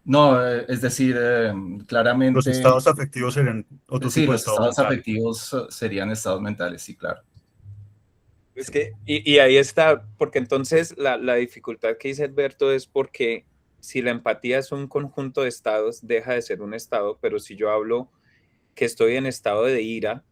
No, es decir, Los claramente, estados afectivos serían otro sí, tipo de los estado estados mental. afectivos serían estados mentales, sí, claro. Es que, y ahí está, porque entonces la dificultad que dice Alberto es porque si la empatía es un conjunto de estados, deja de ser un estado, pero si yo hablo que estoy en estado de ira,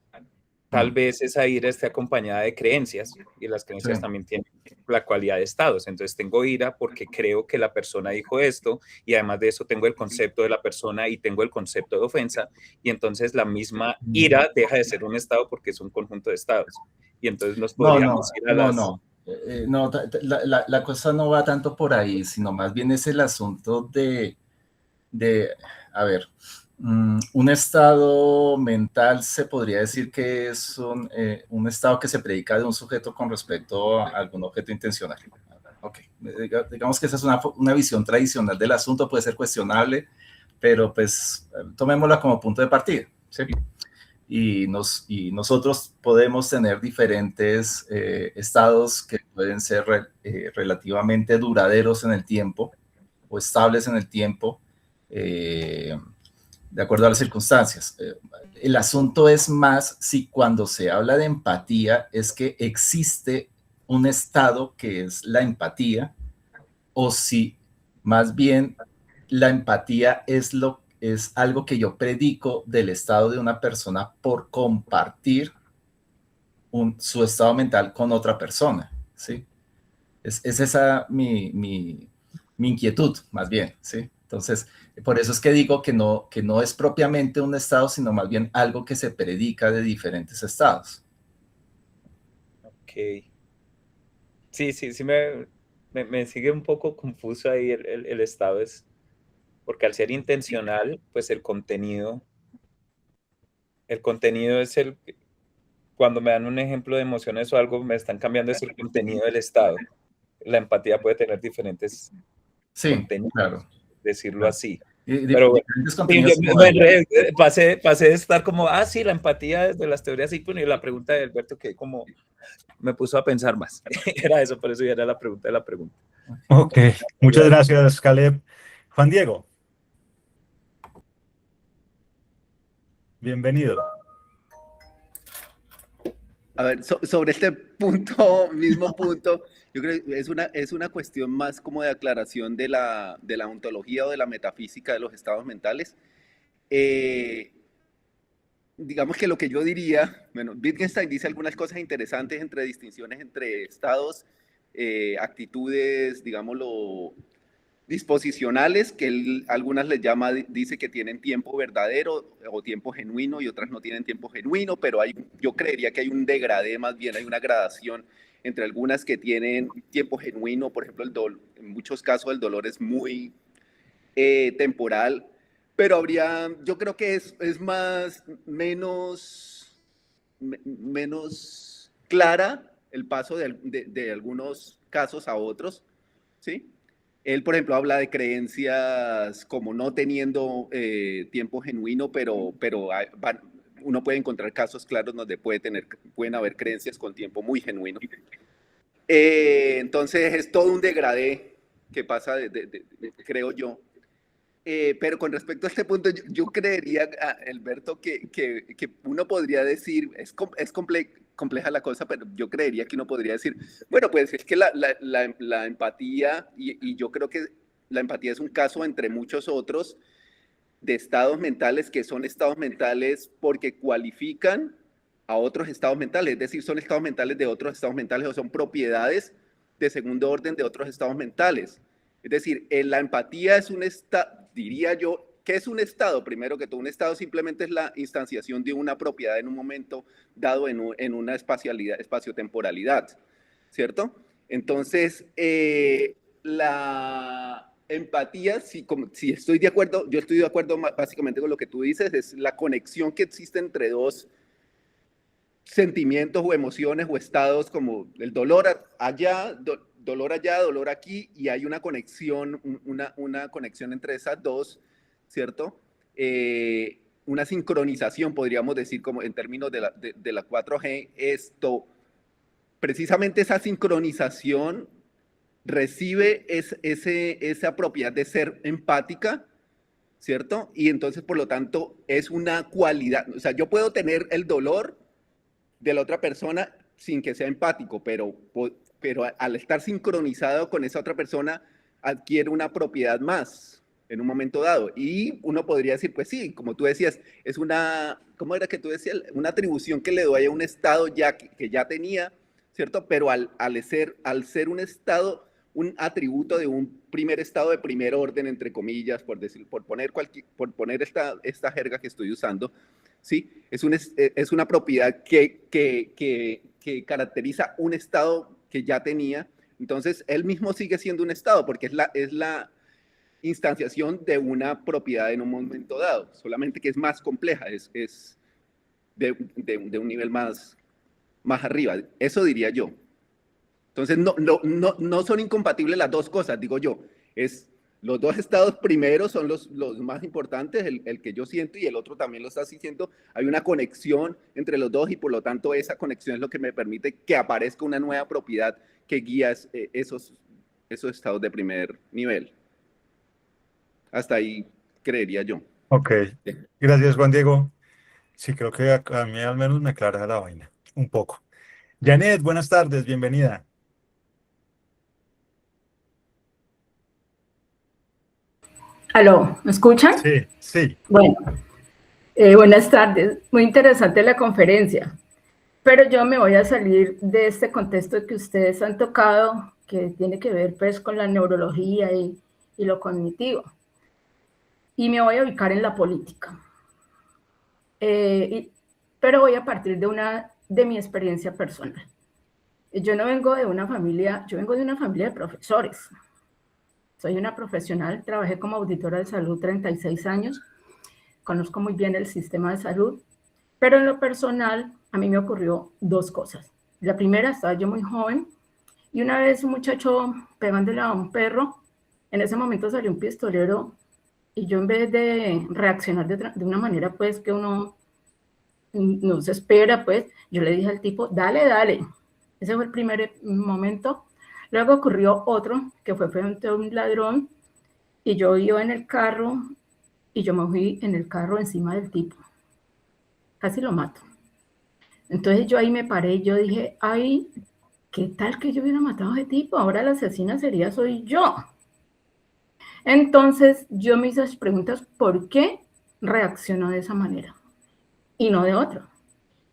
tal vez esa ira esté acompañada de creencias y las creencias Sí. también tienen la cualidad de estados. Entonces tengo ira porque creo que la persona dijo esto y además de eso tengo el concepto de la persona y tengo el concepto de ofensa y entonces la misma ira deja de ser un estado porque es un conjunto de estados. Y entonces nos podríamos ir a las... No, la cosa no va tanto por ahí, sino más bien es el asunto a ver, un estado mental se podría decir que es un estado que se predica de un sujeto con respecto a algún objeto intencional. Ok, digamos que esa es una visión tradicional del asunto, puede ser cuestionable, pero pues tomémosla como punto de partida, ¿sí? Y nosotros podemos tener diferentes estados que pueden ser relativamente duraderos en el tiempo o estables en el tiempo, de acuerdo a las circunstancias. El asunto es más si cuando se habla de empatía es que existe un estado que es la empatía o si más bien la empatía es algo que yo predico del estado de una persona por compartir su estado mental con otra persona, ¿sí? Es esa mi inquietud, más bien, ¿sí? Entonces, por eso es que digo que no es propiamente un estado, sino más bien algo que se predica de diferentes estados. Ok. Sí, me sigue un poco confuso ahí el estado, es porque al ser intencional, pues el contenido es cuando me dan un ejemplo de emociones o algo, me están cambiando es el contenido del estado. La empatía puede tener diferentes Sí, contenidos, claro. decirlo así. Y Pero bueno, diferentes sí, contenidos. me enredé, pasé de estar como, sí, la empatía desde las teorías y la pregunta de Alberto que como me puso a pensar más. Era eso, por eso ya era la pregunta de la pregunta. Ok, muchas gracias, Caleb. Juan Diego, bienvenido. A ver, sobre este punto, mismo punto, yo creo que es una cuestión más como de aclaración de la ontología o de la metafísica de los estados mentales. Digamos que lo que yo diría, bueno, Wittgenstein dice algunas cosas interesantes entre distinciones entre estados, actitudes, digámoslo, disposicionales, que él algunas les llama, dice que tienen tiempo verdadero o tiempo genuino y otras no tienen tiempo genuino, pero yo creería que hay un degradé, más bien hay una gradación entre algunas que tienen tiempo genuino, por ejemplo, en muchos casos el dolor es muy temporal, pero yo creo que es menos clara el paso de algunos casos a otros, ¿sí? Él, por ejemplo, habla de creencias como no teniendo tiempo genuino, pero uno puede encontrar casos claros donde pueden haber creencias con tiempo muy genuino. Entonces es todo un degradé que pasa, creo yo. Pero con respecto a este punto, yo creería, Alberto, que uno podría decir, es compleja la cosa, pero yo creería que uno podría decir, bueno, pues es que la empatía, y yo creo que la empatía es un caso entre muchos otros de estados mentales que son estados mentales porque cualifican a otros estados mentales, es decir, son estados mentales de otros estados mentales o son propiedades de segundo orden de otros estados mentales. Es decir, la empatía es un estado, diría yo, ¿qué es un estado? Primero que todo, un estado simplemente es la instanciación de una propiedad en un momento dado en una espaciotemporalidad, ¿cierto? Entonces, la empatía, si estoy de acuerdo, yo estoy de acuerdo básicamente con lo que tú dices, es la conexión que existe entre dos sentimientos o emociones o estados como el dolor allá, dolor allá, dolor aquí, y hay una conexión, una conexión entre esas dos, ¿cierto? Una sincronización, podríamos decir, como en términos de la 4G, precisamente esa sincronización recibe esa propiedad de ser empática, ¿cierto? Y entonces, por lo tanto, es una cualidad. O sea, yo puedo tener el dolor de la otra persona sin que sea empático, pero al estar sincronizado con esa otra persona, adquiere una propiedad más en un momento dado. Y uno podría decir, pues sí, como tú decías, es una, ¿cómo era que tú decías? Una atribución que le doy a un estado ya que ya tenía, ¿cierto? Pero al ser un estado, un atributo de un primer estado de primer orden, entre comillas, por poner esta jerga que estoy usando, ¿sí? Es una propiedad que caracteriza un estado que ya tenía. Entonces, él mismo sigue siendo un estado porque es la instanciación de una propiedad en un momento dado, solamente que es más compleja, es de un nivel más arriba. Eso diría yo. Entonces, no son incompatibles las dos cosas, digo yo. Los dos estados primeros son los más importantes, el que yo siento y el otro también lo estás diciendo. Hay una conexión entre los dos y por lo tanto esa conexión es lo que me permite que aparezca una nueva propiedad que guía esos estados de primer nivel. Hasta ahí creería yo. Ok, gracias Juan Diego. Sí, creo que a mí al menos me aclara la vaina, un poco. Janet, buenas tardes, bienvenida. Aló, ¿me escuchan? Sí, sí. Bueno, buenas tardes. Muy interesante la conferencia, pero yo me voy a salir de este contexto que ustedes han tocado, que tiene que ver pues con la neurología y lo cognitivo, y me voy a ubicar en la política. Pero voy a partir de mi experiencia personal. Yo vengo de una familia de profesores. Soy una profesional, trabajé como auditora de salud 36 años, conozco muy bien el sistema de salud, pero en lo personal a mí me ocurrió dos cosas. La primera, estaba yo muy joven y una vez un muchacho pegándole a un perro, en ese momento salió un pistolero y yo en vez de reaccionar de una manera pues que uno no se espera, pues yo le dije al tipo, dale, dale. Ese fue el primer momento. Luego ocurrió otro, que fue frente a un ladrón, y yo iba en el carro, y yo me fui en el carro encima del tipo. Casi lo mato. Entonces yo ahí me paré y yo dije, ay, ¿qué tal que yo hubiera matado a ese tipo? Ahora la asesina soy yo. Entonces yo me hice las preguntas, ¿por qué reaccionó de esa manera? Y no de otra.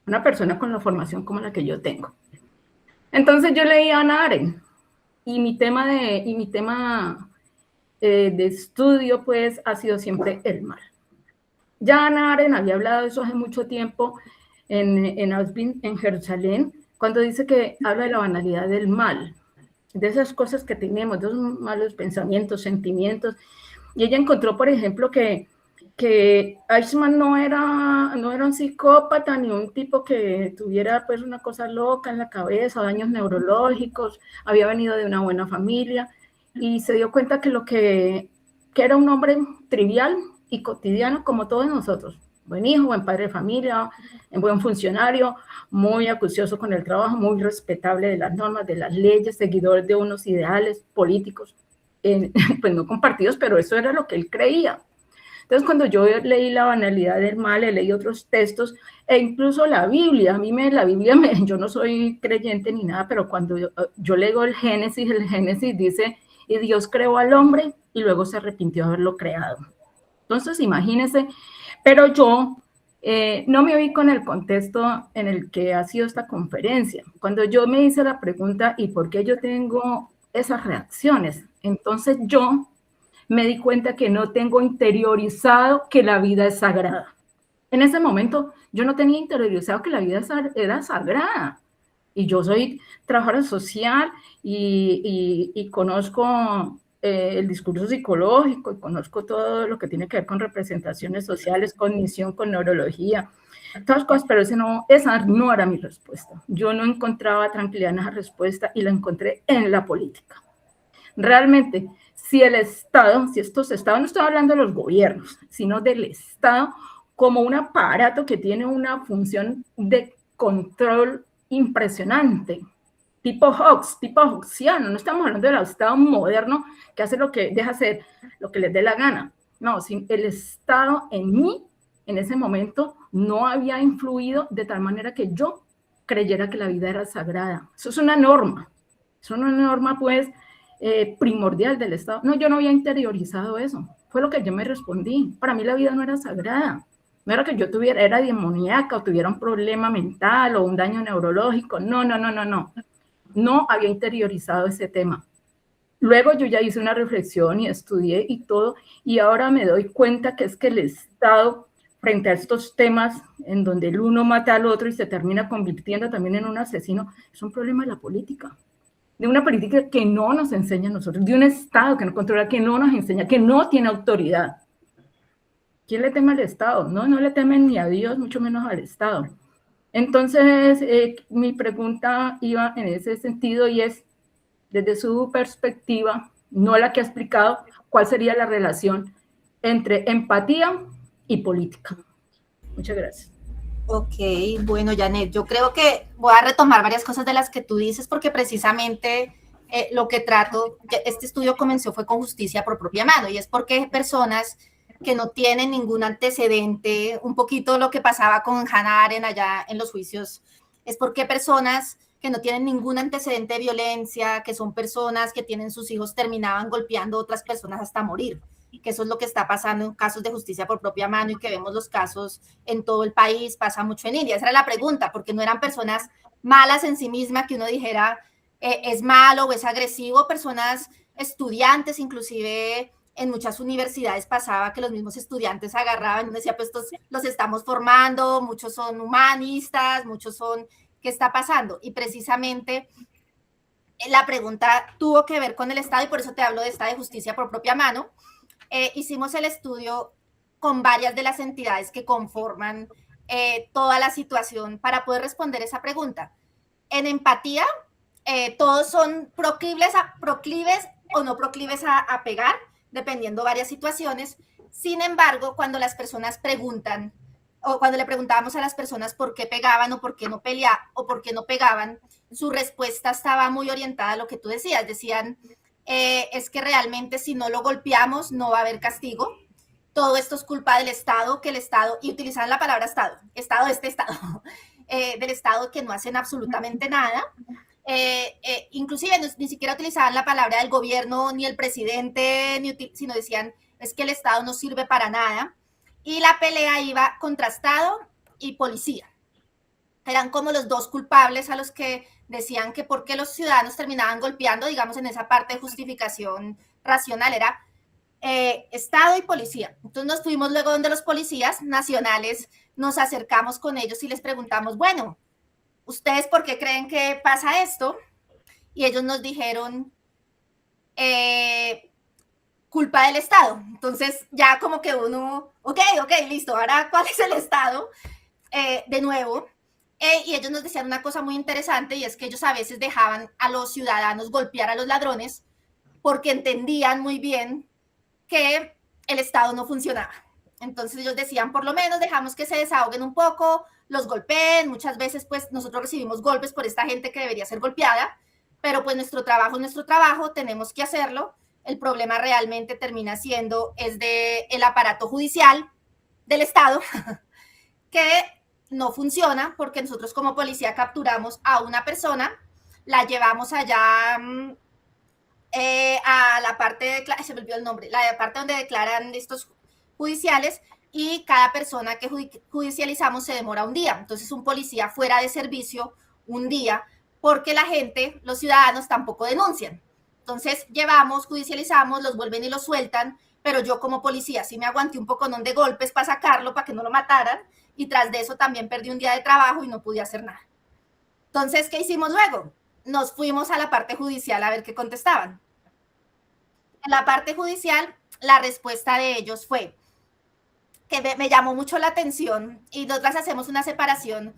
Una persona con la formación como la que yo tengo. Entonces yo leí a Hannah Arendt. Y mi tema de estudio, pues, ha sido siempre el mal. Ya Hannah Arendt había hablado de eso hace mucho tiempo en Auschwitz, en Jerusalén, cuando dice que habla de la banalidad del mal, de esas cosas que tenemos, de esos malos pensamientos, sentimientos. Y ella encontró, por ejemplo, que Eichmann no era un psicópata ni un tipo que tuviera pues una cosa loca en la cabeza, daños neurológicos, había venido de una buena familia y se dio cuenta que era un hombre trivial y cotidiano como todos nosotros, buen hijo, buen padre de familia, buen funcionario, muy acucioso con el trabajo, muy respetable de las normas, de las leyes, seguidor de unos ideales políticos, pues no compartidos, pero eso era lo que él creía. Entonces, cuando yo leí La banalidad del mal, leí otros textos, e incluso la Biblia, yo no soy creyente ni nada, pero cuando yo leo el Génesis dice, y Dios creó al hombre y luego se arrepintió de haberlo creado. Entonces, imagínense, pero yo no me ubico en el contexto en el que ha sido esta conferencia. Cuando yo me hice la pregunta, ¿y por qué yo tengo esas reacciones? Entonces yo me di cuenta que no tengo interiorizado que la vida es sagrada. En ese momento yo no tenía interiorizado que la vida era sagrada. Y yo soy trabajadora social y conozco el discurso psicológico y conozco todo lo que tiene que ver con representaciones sociales, cognición, con neurología, todas cosas, pero esa no era mi respuesta. Yo no encontraba tranquilidad en esa respuesta y la encontré en la política. Realmente, si estos estados, no estoy hablando de los gobiernos, sino del Estado como un aparato que tiene una función de control impresionante, tipo Hobbesiano, no estamos hablando del Estado moderno que hace deja hacer lo que les dé la gana. No, el Estado en mí, en ese momento, no había influido de tal manera que yo creyera que la vida era sagrada. Eso es una norma. Es una norma, pues, primordial del Estado. No, yo no había interiorizado eso. Fue lo que yo me respondí. Para mí la vida no era sagrada. No era que yo era demoníaca o tuviera un problema mental o un daño neurológico. No. No había interiorizado ese tema. Luego yo ya hice una reflexión y estudié y todo, y ahora me doy cuenta que es que el Estado, frente a estos temas en donde el uno mata al otro y se termina convirtiendo también en un asesino, es un problema de la política. De una política que no nos enseña a nosotros, de un Estado que no controla, que no nos enseña, que no tiene autoridad. ¿Quién le teme al Estado? No le temen ni a Dios, mucho menos al Estado. Entonces, mi pregunta iba en ese sentido y es, desde su perspectiva, no la que ha explicado, ¿cuál sería la relación entre empatía y política? Muchas gracias. Ok, bueno, Janet, yo creo que voy a retomar varias cosas de las que tú dices porque precisamente lo que trato, este estudio comenzó fue con justicia por propia mano y es porque personas que no tienen ningún antecedente, un poquito lo que pasaba con Hannah Arendt allá en los juicios, es porque personas que no tienen ningún antecedente de violencia, que son personas que tienen sus hijos, terminaban golpeando a otras personas hasta morir, que eso es lo que está pasando en casos de justicia por propia mano y que vemos los casos en todo el país, pasa mucho en India. Esa era la pregunta, porque no eran personas malas en sí mismas que uno dijera es malo o es agresivo, personas estudiantes, inclusive en muchas universidades pasaba que los mismos estudiantes agarraban y uno decía, pues estos los estamos formando, muchos son humanistas, muchos son, ¿qué está pasando? Y precisamente la pregunta tuvo que ver con el Estado y por eso te hablo de esta de justicia por propia mano. Hicimos el estudio con varias de las entidades que conforman toda la situación para poder responder esa pregunta. En empatía, todos son proclives o no proclives a pegar, dependiendo de varias situaciones. Sin embargo, cuando las personas preguntan, o cuando le preguntábamos a las personas por qué pegaban o por qué no peleaban o por qué no pegaban, su respuesta estaba muy orientada a lo que tú decías. Decían, es que realmente si no lo golpeamos no va a haber castigo. Todo esto es culpa del Estado, que el Estado, y utilizan la palabra Estado, del Estado que no hacen absolutamente nada. Inclusive ni siquiera utilizaban la palabra del gobierno ni el presidente, sino decían es que el Estado no sirve para nada. Y la pelea iba contra Estado y policía. Eran como los dos culpables a los que decían que por qué los ciudadanos terminaban golpeando, digamos, en esa parte de justificación racional, era Estado y policía. Entonces nos fuimos luego donde los policías nacionales, nos acercamos con ellos y les preguntamos, bueno, ¿ustedes por qué creen que pasa esto? Y ellos nos dijeron, culpa del Estado. Entonces ya como que uno, ok, listo, ahora ¿cuál es el Estado? De nuevo, y ellos nos decían una cosa muy interesante y es que ellos a veces dejaban a los ciudadanos golpear a los ladrones porque entendían muy bien que el Estado no funcionaba. Entonces ellos decían, por lo menos dejamos que se desahoguen un poco, los golpeen, muchas veces pues nosotros recibimos golpes por esta gente que debería ser golpeada, pero pues nuestro trabajo es nuestro trabajo, tenemos que hacerlo. El problema realmente termina siendo es del aparato judicial del Estado que no funciona porque nosotros como policía capturamos a una persona, la llevamos allá a la parte, se me olvidó el nombre, la parte donde declaran estos judiciales y cada persona que judicializamos se demora un día. Entonces un policía fuera de servicio un día porque la gente, los ciudadanos tampoco denuncian. Entonces llevamos, judicializamos, los vuelven y los sueltan, pero yo como policía sí me aguanté un poconón de golpes para sacarlo, para que no lo mataran, y tras de eso también perdí un día de trabajo y no pude hacer nada. Entonces, ¿qué hicimos luego? Nos fuimos a la parte judicial a ver qué contestaban. En la parte judicial, la respuesta de ellos fue que me llamó mucho la atención y nosotras hacemos una separación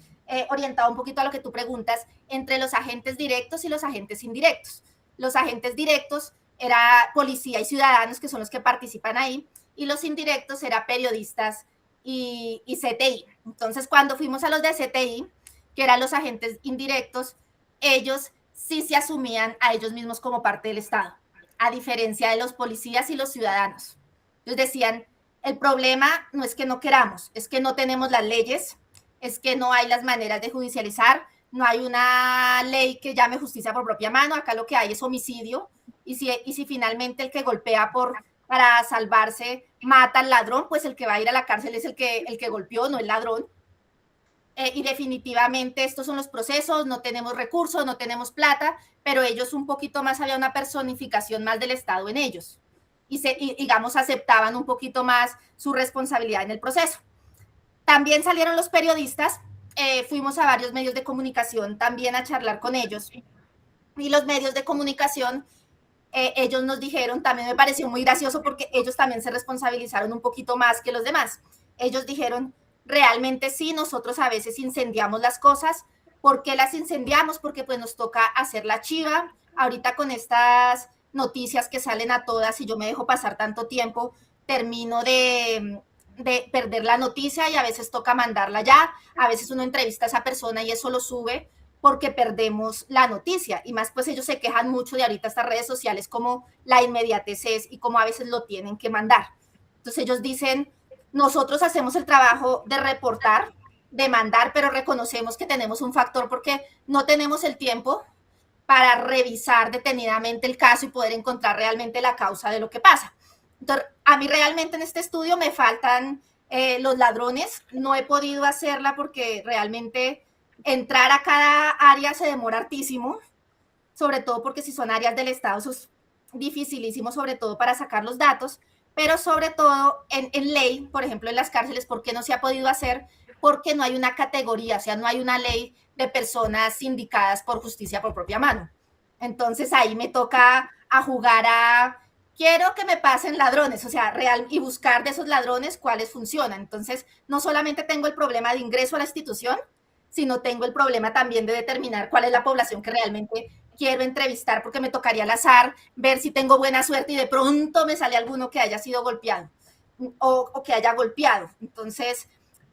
orientada un poquito a lo que tú preguntas entre los agentes directos y los agentes indirectos. Los agentes directos era policía y ciudadanos, que son los que participan ahí, y los indirectos era periodistas y CTI. Entonces, cuando fuimos a los de CTI, que eran los agentes indirectos, ellos sí se asumían a ellos mismos como parte del Estado, a diferencia de los policías y los ciudadanos. Ellos decían, El problema no es que no queramos, es que no tenemos las leyes, es que no hay las maneras de judicializar, no hay una ley que llame justicia por propia mano, acá lo que hay es homicidio, y si finalmente el que golpea para salvarse mata al ladrón, pues el que va a ir a la cárcel es el que golpeó, no el ladrón. Y definitivamente estos son los procesos, no tenemos recursos, no tenemos plata, pero ellos un poquito más, había una personificación más del Estado en ellos. Y digamos, aceptaban un poquito más su responsabilidad en el proceso. También salieron los periodistas, fuimos a varios medios de comunicación también a charlar con ellos. Y los medios de comunicación, ellos nos dijeron, también me pareció muy gracioso porque ellos también se responsabilizaron un poquito más que los demás. Ellos dijeron, realmente sí, nosotros a veces incendiamos las cosas. ¿Por qué las incendiamos? Porque pues nos toca hacer la chiva. Ahorita con estas noticias que salen a todas, y yo me dejo pasar tanto tiempo, termino de perder la noticia y a veces toca mandarla ya. A veces uno entrevista a esa persona y eso lo sube porque perdemos la noticia. Y más pues ellos se quejan mucho de ahorita estas redes sociales, como la inmediatez es y como a veces lo tienen que mandar. Entonces ellos dicen, nosotros hacemos el trabajo de reportar, de mandar, pero reconocemos que tenemos un factor porque no tenemos el tiempo para revisar detenidamente el caso y poder encontrar realmente la causa de lo que pasa. Entonces, a mí realmente en este estudio me faltan los ladrones. No he podido hacerla porque realmente entrar a cada área se demora hartísimo, sobre todo porque si son áreas del Estado, eso es dificilísimo, sobre todo para sacar los datos, pero sobre todo en ley, por ejemplo, en las cárceles, ¿por qué no se ha podido hacer? Porque no hay una categoría, o sea, no hay una ley de personas sindicadas por justicia por propia mano. Entonces ahí me toca a jugar a, quiero que me pasen ladrones, o sea, real, y buscar de esos ladrones cuáles funcionan. Entonces, no solamente tengo el problema de ingreso a la institución, sino tengo el problema también de determinar cuál es la población que realmente quiero entrevistar, porque me tocaría al azar ver si tengo buena suerte y de pronto me sale alguno que haya sido golpeado o que haya golpeado. Entonces,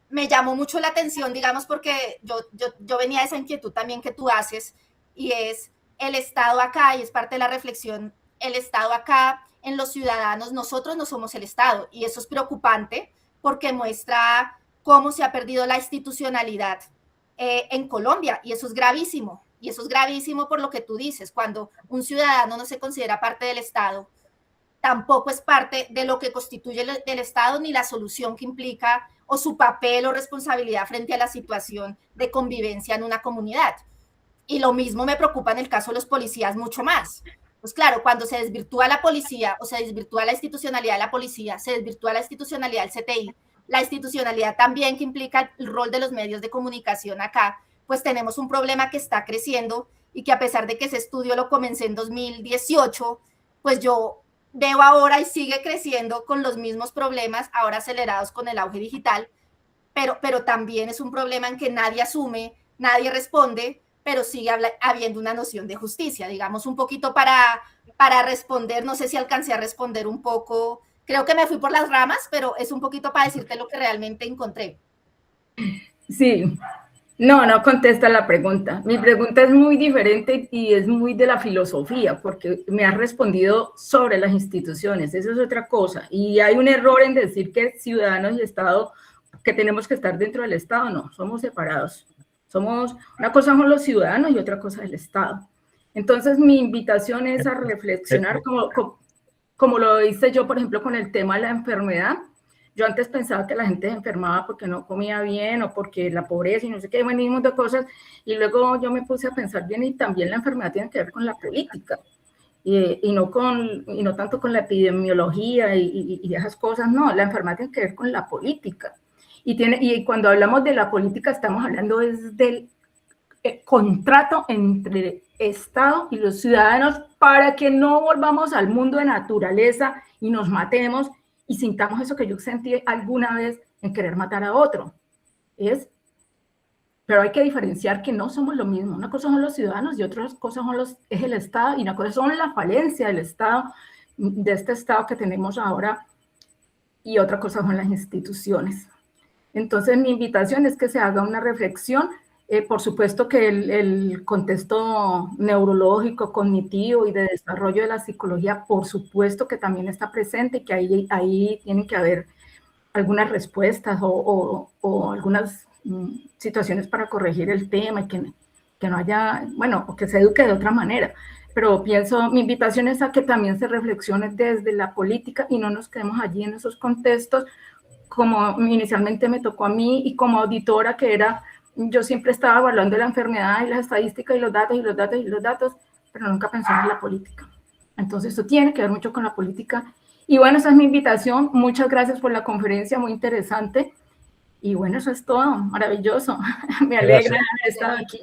me llamó mucho la atención, digamos, porque yo venía de esa inquietud también que tú haces, y es el Estado acá, y es parte de la reflexión, el Estado acá, en los ciudadanos, nosotros no somos el Estado, y eso es preocupante porque muestra cómo se ha perdido la institucionalidad en Colombia, y eso es gravísimo. Y eso es gravísimo por lo que tú dices, cuando un ciudadano no se considera parte del Estado, tampoco es parte de lo que constituye el Estado ni la solución que implica o su papel o responsabilidad frente a la situación de convivencia en una comunidad. Y lo mismo me preocupa en el caso de los policías mucho más. Pues claro, cuando se desvirtúa la policía o se desvirtúa la institucionalidad de la policía, se desvirtúa la institucionalidad del CTI, la institucionalidad también que implica el rol de los medios de comunicación acá, pues tenemos un problema que está creciendo y que a pesar de que ese estudio lo comencé en 2018, pues yo veo ahora y sigue creciendo con los mismos problemas, ahora acelerados con el auge digital, pero también es un problema en que nadie asume, nadie responde, pero sigue habiendo una noción de justicia, digamos, un poquito para responder, no sé si alcancé a responder un poco, creo que me fui por las ramas, pero es un poquito para decirte lo que realmente encontré. Sí, no contesta la pregunta. Mi pregunta es muy diferente y es muy de la filosofía, porque me has respondido sobre las instituciones, eso es otra cosa. Y hay un error en decir que ciudadanos y Estado, que tenemos que estar dentro del Estado, no, somos separados. Una cosa son los ciudadanos y otra cosa es el Estado. Entonces, mi invitación es a reflexionar, como lo hice yo, por ejemplo, con el tema de la enfermedad. Yo antes pensaba que la gente se enfermaba porque no comía bien o porque la pobreza y no sé qué, venimos de cosas, y luego yo me puse a pensar bien y también la enfermedad tiene que ver con la política y no tanto con la epidemiología y esas cosas, no, la enfermedad tiene que ver con la política. Y cuando hablamos de la política estamos hablando es del contrato entre Estado y los ciudadanos para que no volvamos al mundo de naturaleza y nos matemos y sintamos eso que yo sentí alguna vez en querer matar a otro. Pero hay que diferenciar que no somos lo mismo. Una cosa son los ciudadanos y otra cosa es el Estado, y una cosa son la falencia del Estado, de este Estado que tenemos ahora, y otra cosa son las instituciones. Entonces, mi invitación es que se haga una reflexión. Por supuesto que el contexto neurológico, cognitivo y de desarrollo de la psicología, por supuesto que también está presente y que ahí tienen que haber algunas respuestas o algunas situaciones para corregir el tema y que no haya, bueno, o que se eduque de otra manera. Pero pienso, mi invitación es a que también se reflexione desde la política y no nos quedemos allí en esos contextos, como inicialmente me tocó a mí y como auditora que era, yo siempre estaba evaluando la enfermedad y las estadísticas y los datos y los datos y los datos, pero nunca pensaba en la política. Entonces esto tiene que ver mucho con la política. Y bueno, esa es mi invitación. Muchas gracias por la conferencia, muy interesante. Y bueno, eso es todo, maravilloso. Me alegra haber estado aquí.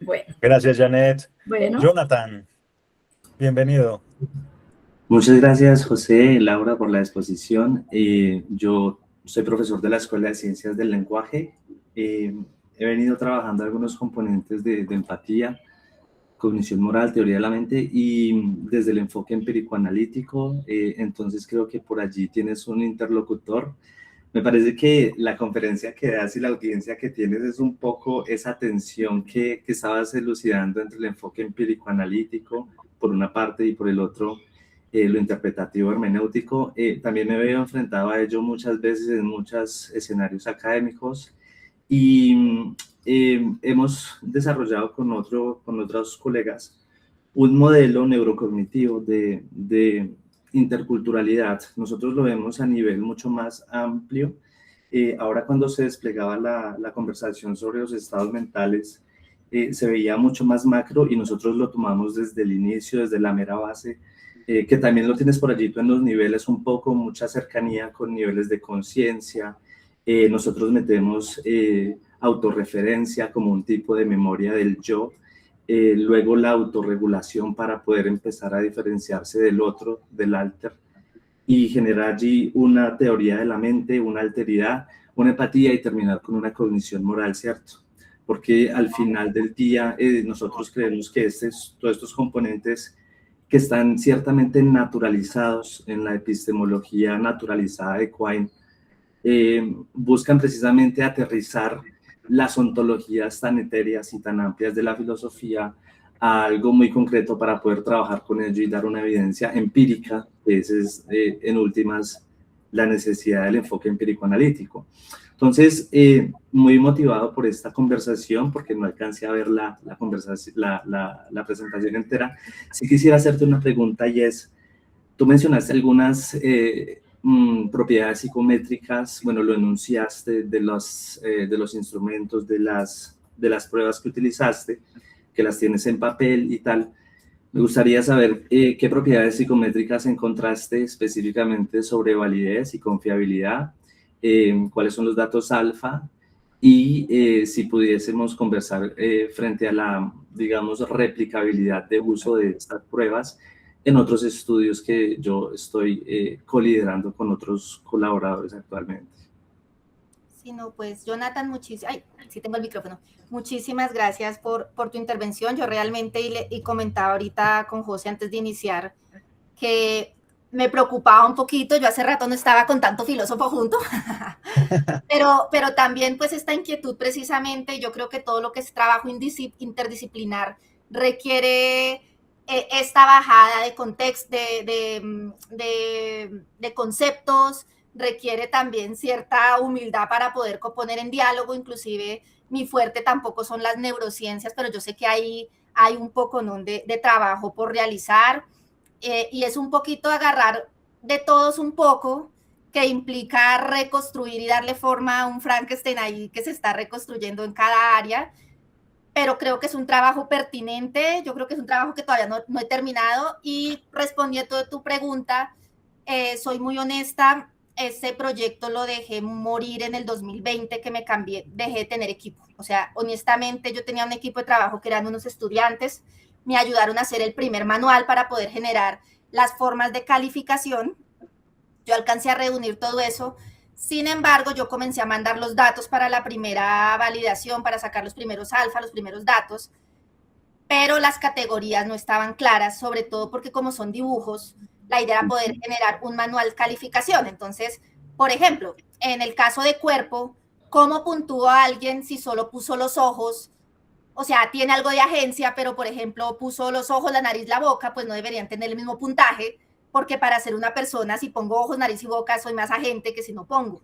Bueno. Gracias, Janet. Bueno. Jonathan, bienvenido. Muchas gracias, José, Laura, por la exposición. Yo soy profesor de la Escuela de Ciencias del Lenguaje. He venido trabajando algunos componentes de empatía, cognición moral, teoría de la mente y desde el enfoque empírico-analítico. Entonces creo que por allí tienes un interlocutor. Me parece que la conferencia que das y la audiencia que tienes es un poco esa tensión que estabas elucidando entre el enfoque empírico-analítico, por una parte, y por el otro, lo interpretativo hermenéutico. También me veo enfrentado a ello muchas veces en muchos escenarios académicos y hemos desarrollado con otros colegas un modelo neurocognitivo de interculturalidad. Nosotros lo vemos a nivel mucho más amplio. Ahora cuando se desplegaba la conversación sobre los estados mentales, se veía mucho más macro y nosotros lo tomamos desde el inicio, desde la mera base, que también lo tienes por allí tú en los niveles un poco, mucha cercanía con niveles de conciencia. Nosotros metemos autorreferencia como un tipo de memoria del yo, luego la autorregulación para poder empezar a diferenciarse del otro, del alter, y generar allí una teoría de la mente, una alteridad, una empatía y terminar con una cognición moral, ¿cierto? Porque al final del día nosotros creemos que todos estos componentes que están ciertamente naturalizados en la epistemología naturalizada de Quine, buscan precisamente aterrizar las ontologías tan etéreas y tan amplias de la filosofía a algo muy concreto para poder trabajar con ello y dar una evidencia empírica, que esa es en últimas la necesidad del enfoque empírico-analítico. Entonces, muy motivado por esta conversación, porque no alcancé a ver la presentación entera. Sí quisiera hacerte una pregunta y es, tú mencionaste algunas propiedades psicométricas, bueno, lo enunciaste de los instrumentos, de las pruebas que utilizaste, que las tienes en papel y tal. Me gustaría saber qué propiedades psicométricas encontraste específicamente sobre validez y confiabilidad, cuáles son los datos alfa y si pudiésemos conversar frente a la, digamos, replicabilidad de uso de estas pruebas en otros estudios que yo estoy coliderando con otros colaboradores actualmente. Sí, no, pues Jonathan, sí tengo el micrófono. Muchísimas gracias por tu intervención. Yo realmente, y comentaba ahorita con José antes de iniciar, que me preocupaba un poquito. Yo hace rato no estaba con tanto filósofo junto, pero también pues esta inquietud precisamente, yo creo que todo lo que es trabajo interdisciplinar requiere esta bajada de contexto, de conceptos, requiere también cierta humildad para poder poner en diálogo. Inclusive mi fuerte tampoco son las neurociencias, pero yo sé que hay un poco, ¿no?, de trabajo por realizar, y es un poquito agarrar de todos un poco, que implica reconstruir y darle forma a un Frankenstein ahí que se está reconstruyendo en cada área. Pero creo que es un trabajo pertinente, yo creo que es un trabajo que todavía no he terminado. Y respondiendo a tu pregunta, soy muy honesta, ese proyecto lo dejé morir en el 2020, que me cambié, dejé de tener equipo. O sea, honestamente, yo tenía un equipo de trabajo que eran unos estudiantes, me ayudaron a hacer el primer manual para poder generar las formas de calificación. Yo alcancé a reunir todo eso. Sin embargo, yo comencé a mandar los datos para la primera validación, para sacar los primeros alfa, los primeros datos, pero las categorías no estaban claras, sobre todo porque como son dibujos, la idea era poder generar un manual calificación. Entonces, por ejemplo, en el caso de cuerpo, ¿cómo puntúa a alguien si solo puso los ojos? O sea, tiene algo de agencia, pero por ejemplo, puso los ojos, la nariz, la boca, pues no deberían tener el mismo puntaje, porque para ser una persona, si pongo ojos, nariz y boca, soy más agente que si no pongo.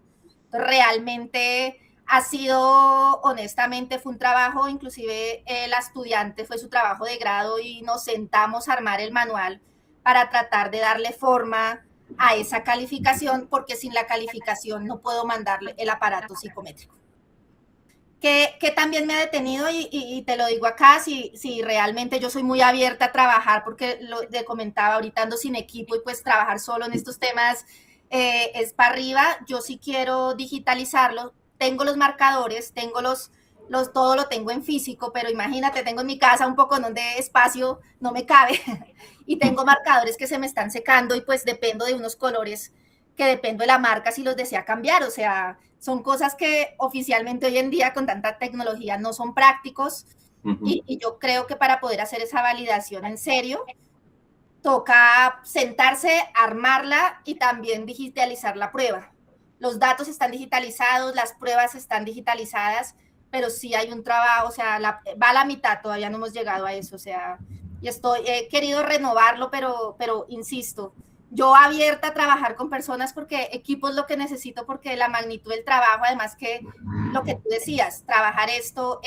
Realmente ha sido, honestamente, fue un trabajo, inclusive la estudiante fue su trabajo de grado y nos sentamos a armar el manual para tratar de darle forma a esa calificación, porque sin la calificación no puedo mandarle el aparato psicométrico. Que también me ha detenido y te lo digo acá, si realmente yo soy muy abierta a trabajar, porque te comentaba, ahorita ando sin equipo y pues trabajar solo en estos temas es para arriba. Yo sí quiero digitalizarlo, tengo los marcadores, tengo todo lo tengo en físico, pero imagínate, tengo en mi casa un poco donde espacio no me cabe y tengo marcadores que se me están secando y pues dependo de unos colores que dependo de la marca si los desea cambiar, o sea, son cosas que oficialmente hoy en día con tanta tecnología no son prácticos y yo creo que para poder hacer esa validación en serio toca sentarse, armarla y también digitalizar la prueba. Los datos están digitalizados, las pruebas están digitalizadas, pero sí hay un trabajo, o sea, va a la mitad, todavía no hemos llegado a eso, o sea, y he querido renovarlo, pero insisto, yo abierta a trabajar con personas porque equipo es lo que necesito, porque la magnitud del trabajo, además que lo que tú decías, trabajar esto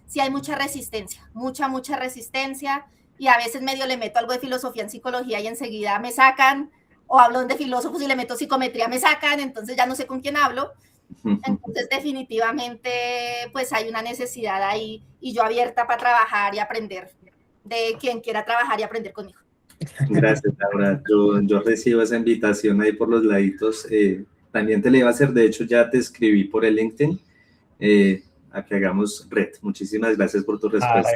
sí hay mucha resistencia, mucha resistencia, y a veces medio le meto algo de filosofía en psicología y enseguida me sacan, o hablo de filósofos y le meto psicometría, me sacan, entonces ya no sé con quién hablo. Entonces definitivamente pues hay una necesidad ahí y yo abierta para trabajar y aprender de quien quiera trabajar y aprender conmigo. Gracias, Laura. Yo recibo esa invitación ahí por los laditos. También te la iba a hacer, de hecho ya te escribí por el LinkedIn a que hagamos red. Muchísimas gracias por tu respuesta.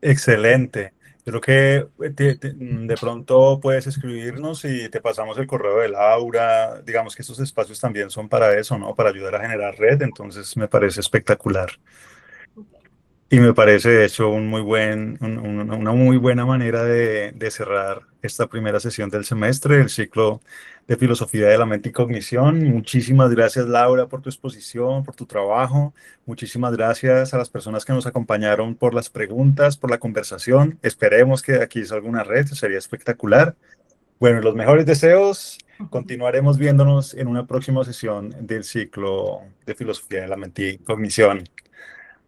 Excelente. Yo creo que de pronto puedes escribirnos y te pasamos el correo de Laura. Digamos que estos espacios también son para eso, ¿no? Para ayudar a generar red, entonces me parece espectacular. Y me parece, de hecho, una muy buena manera de cerrar esta primera sesión del semestre, el ciclo de Filosofía de la Mente y Cognición. Muchísimas gracias, Laura, por tu exposición, por tu trabajo. Muchísimas gracias a las personas que nos acompañaron por las preguntas, por la conversación. Esperemos que aquí salga una red, sería espectacular. Bueno, los mejores deseos. Continuaremos viéndonos en una próxima sesión del ciclo de Filosofía de la Mente y Cognición.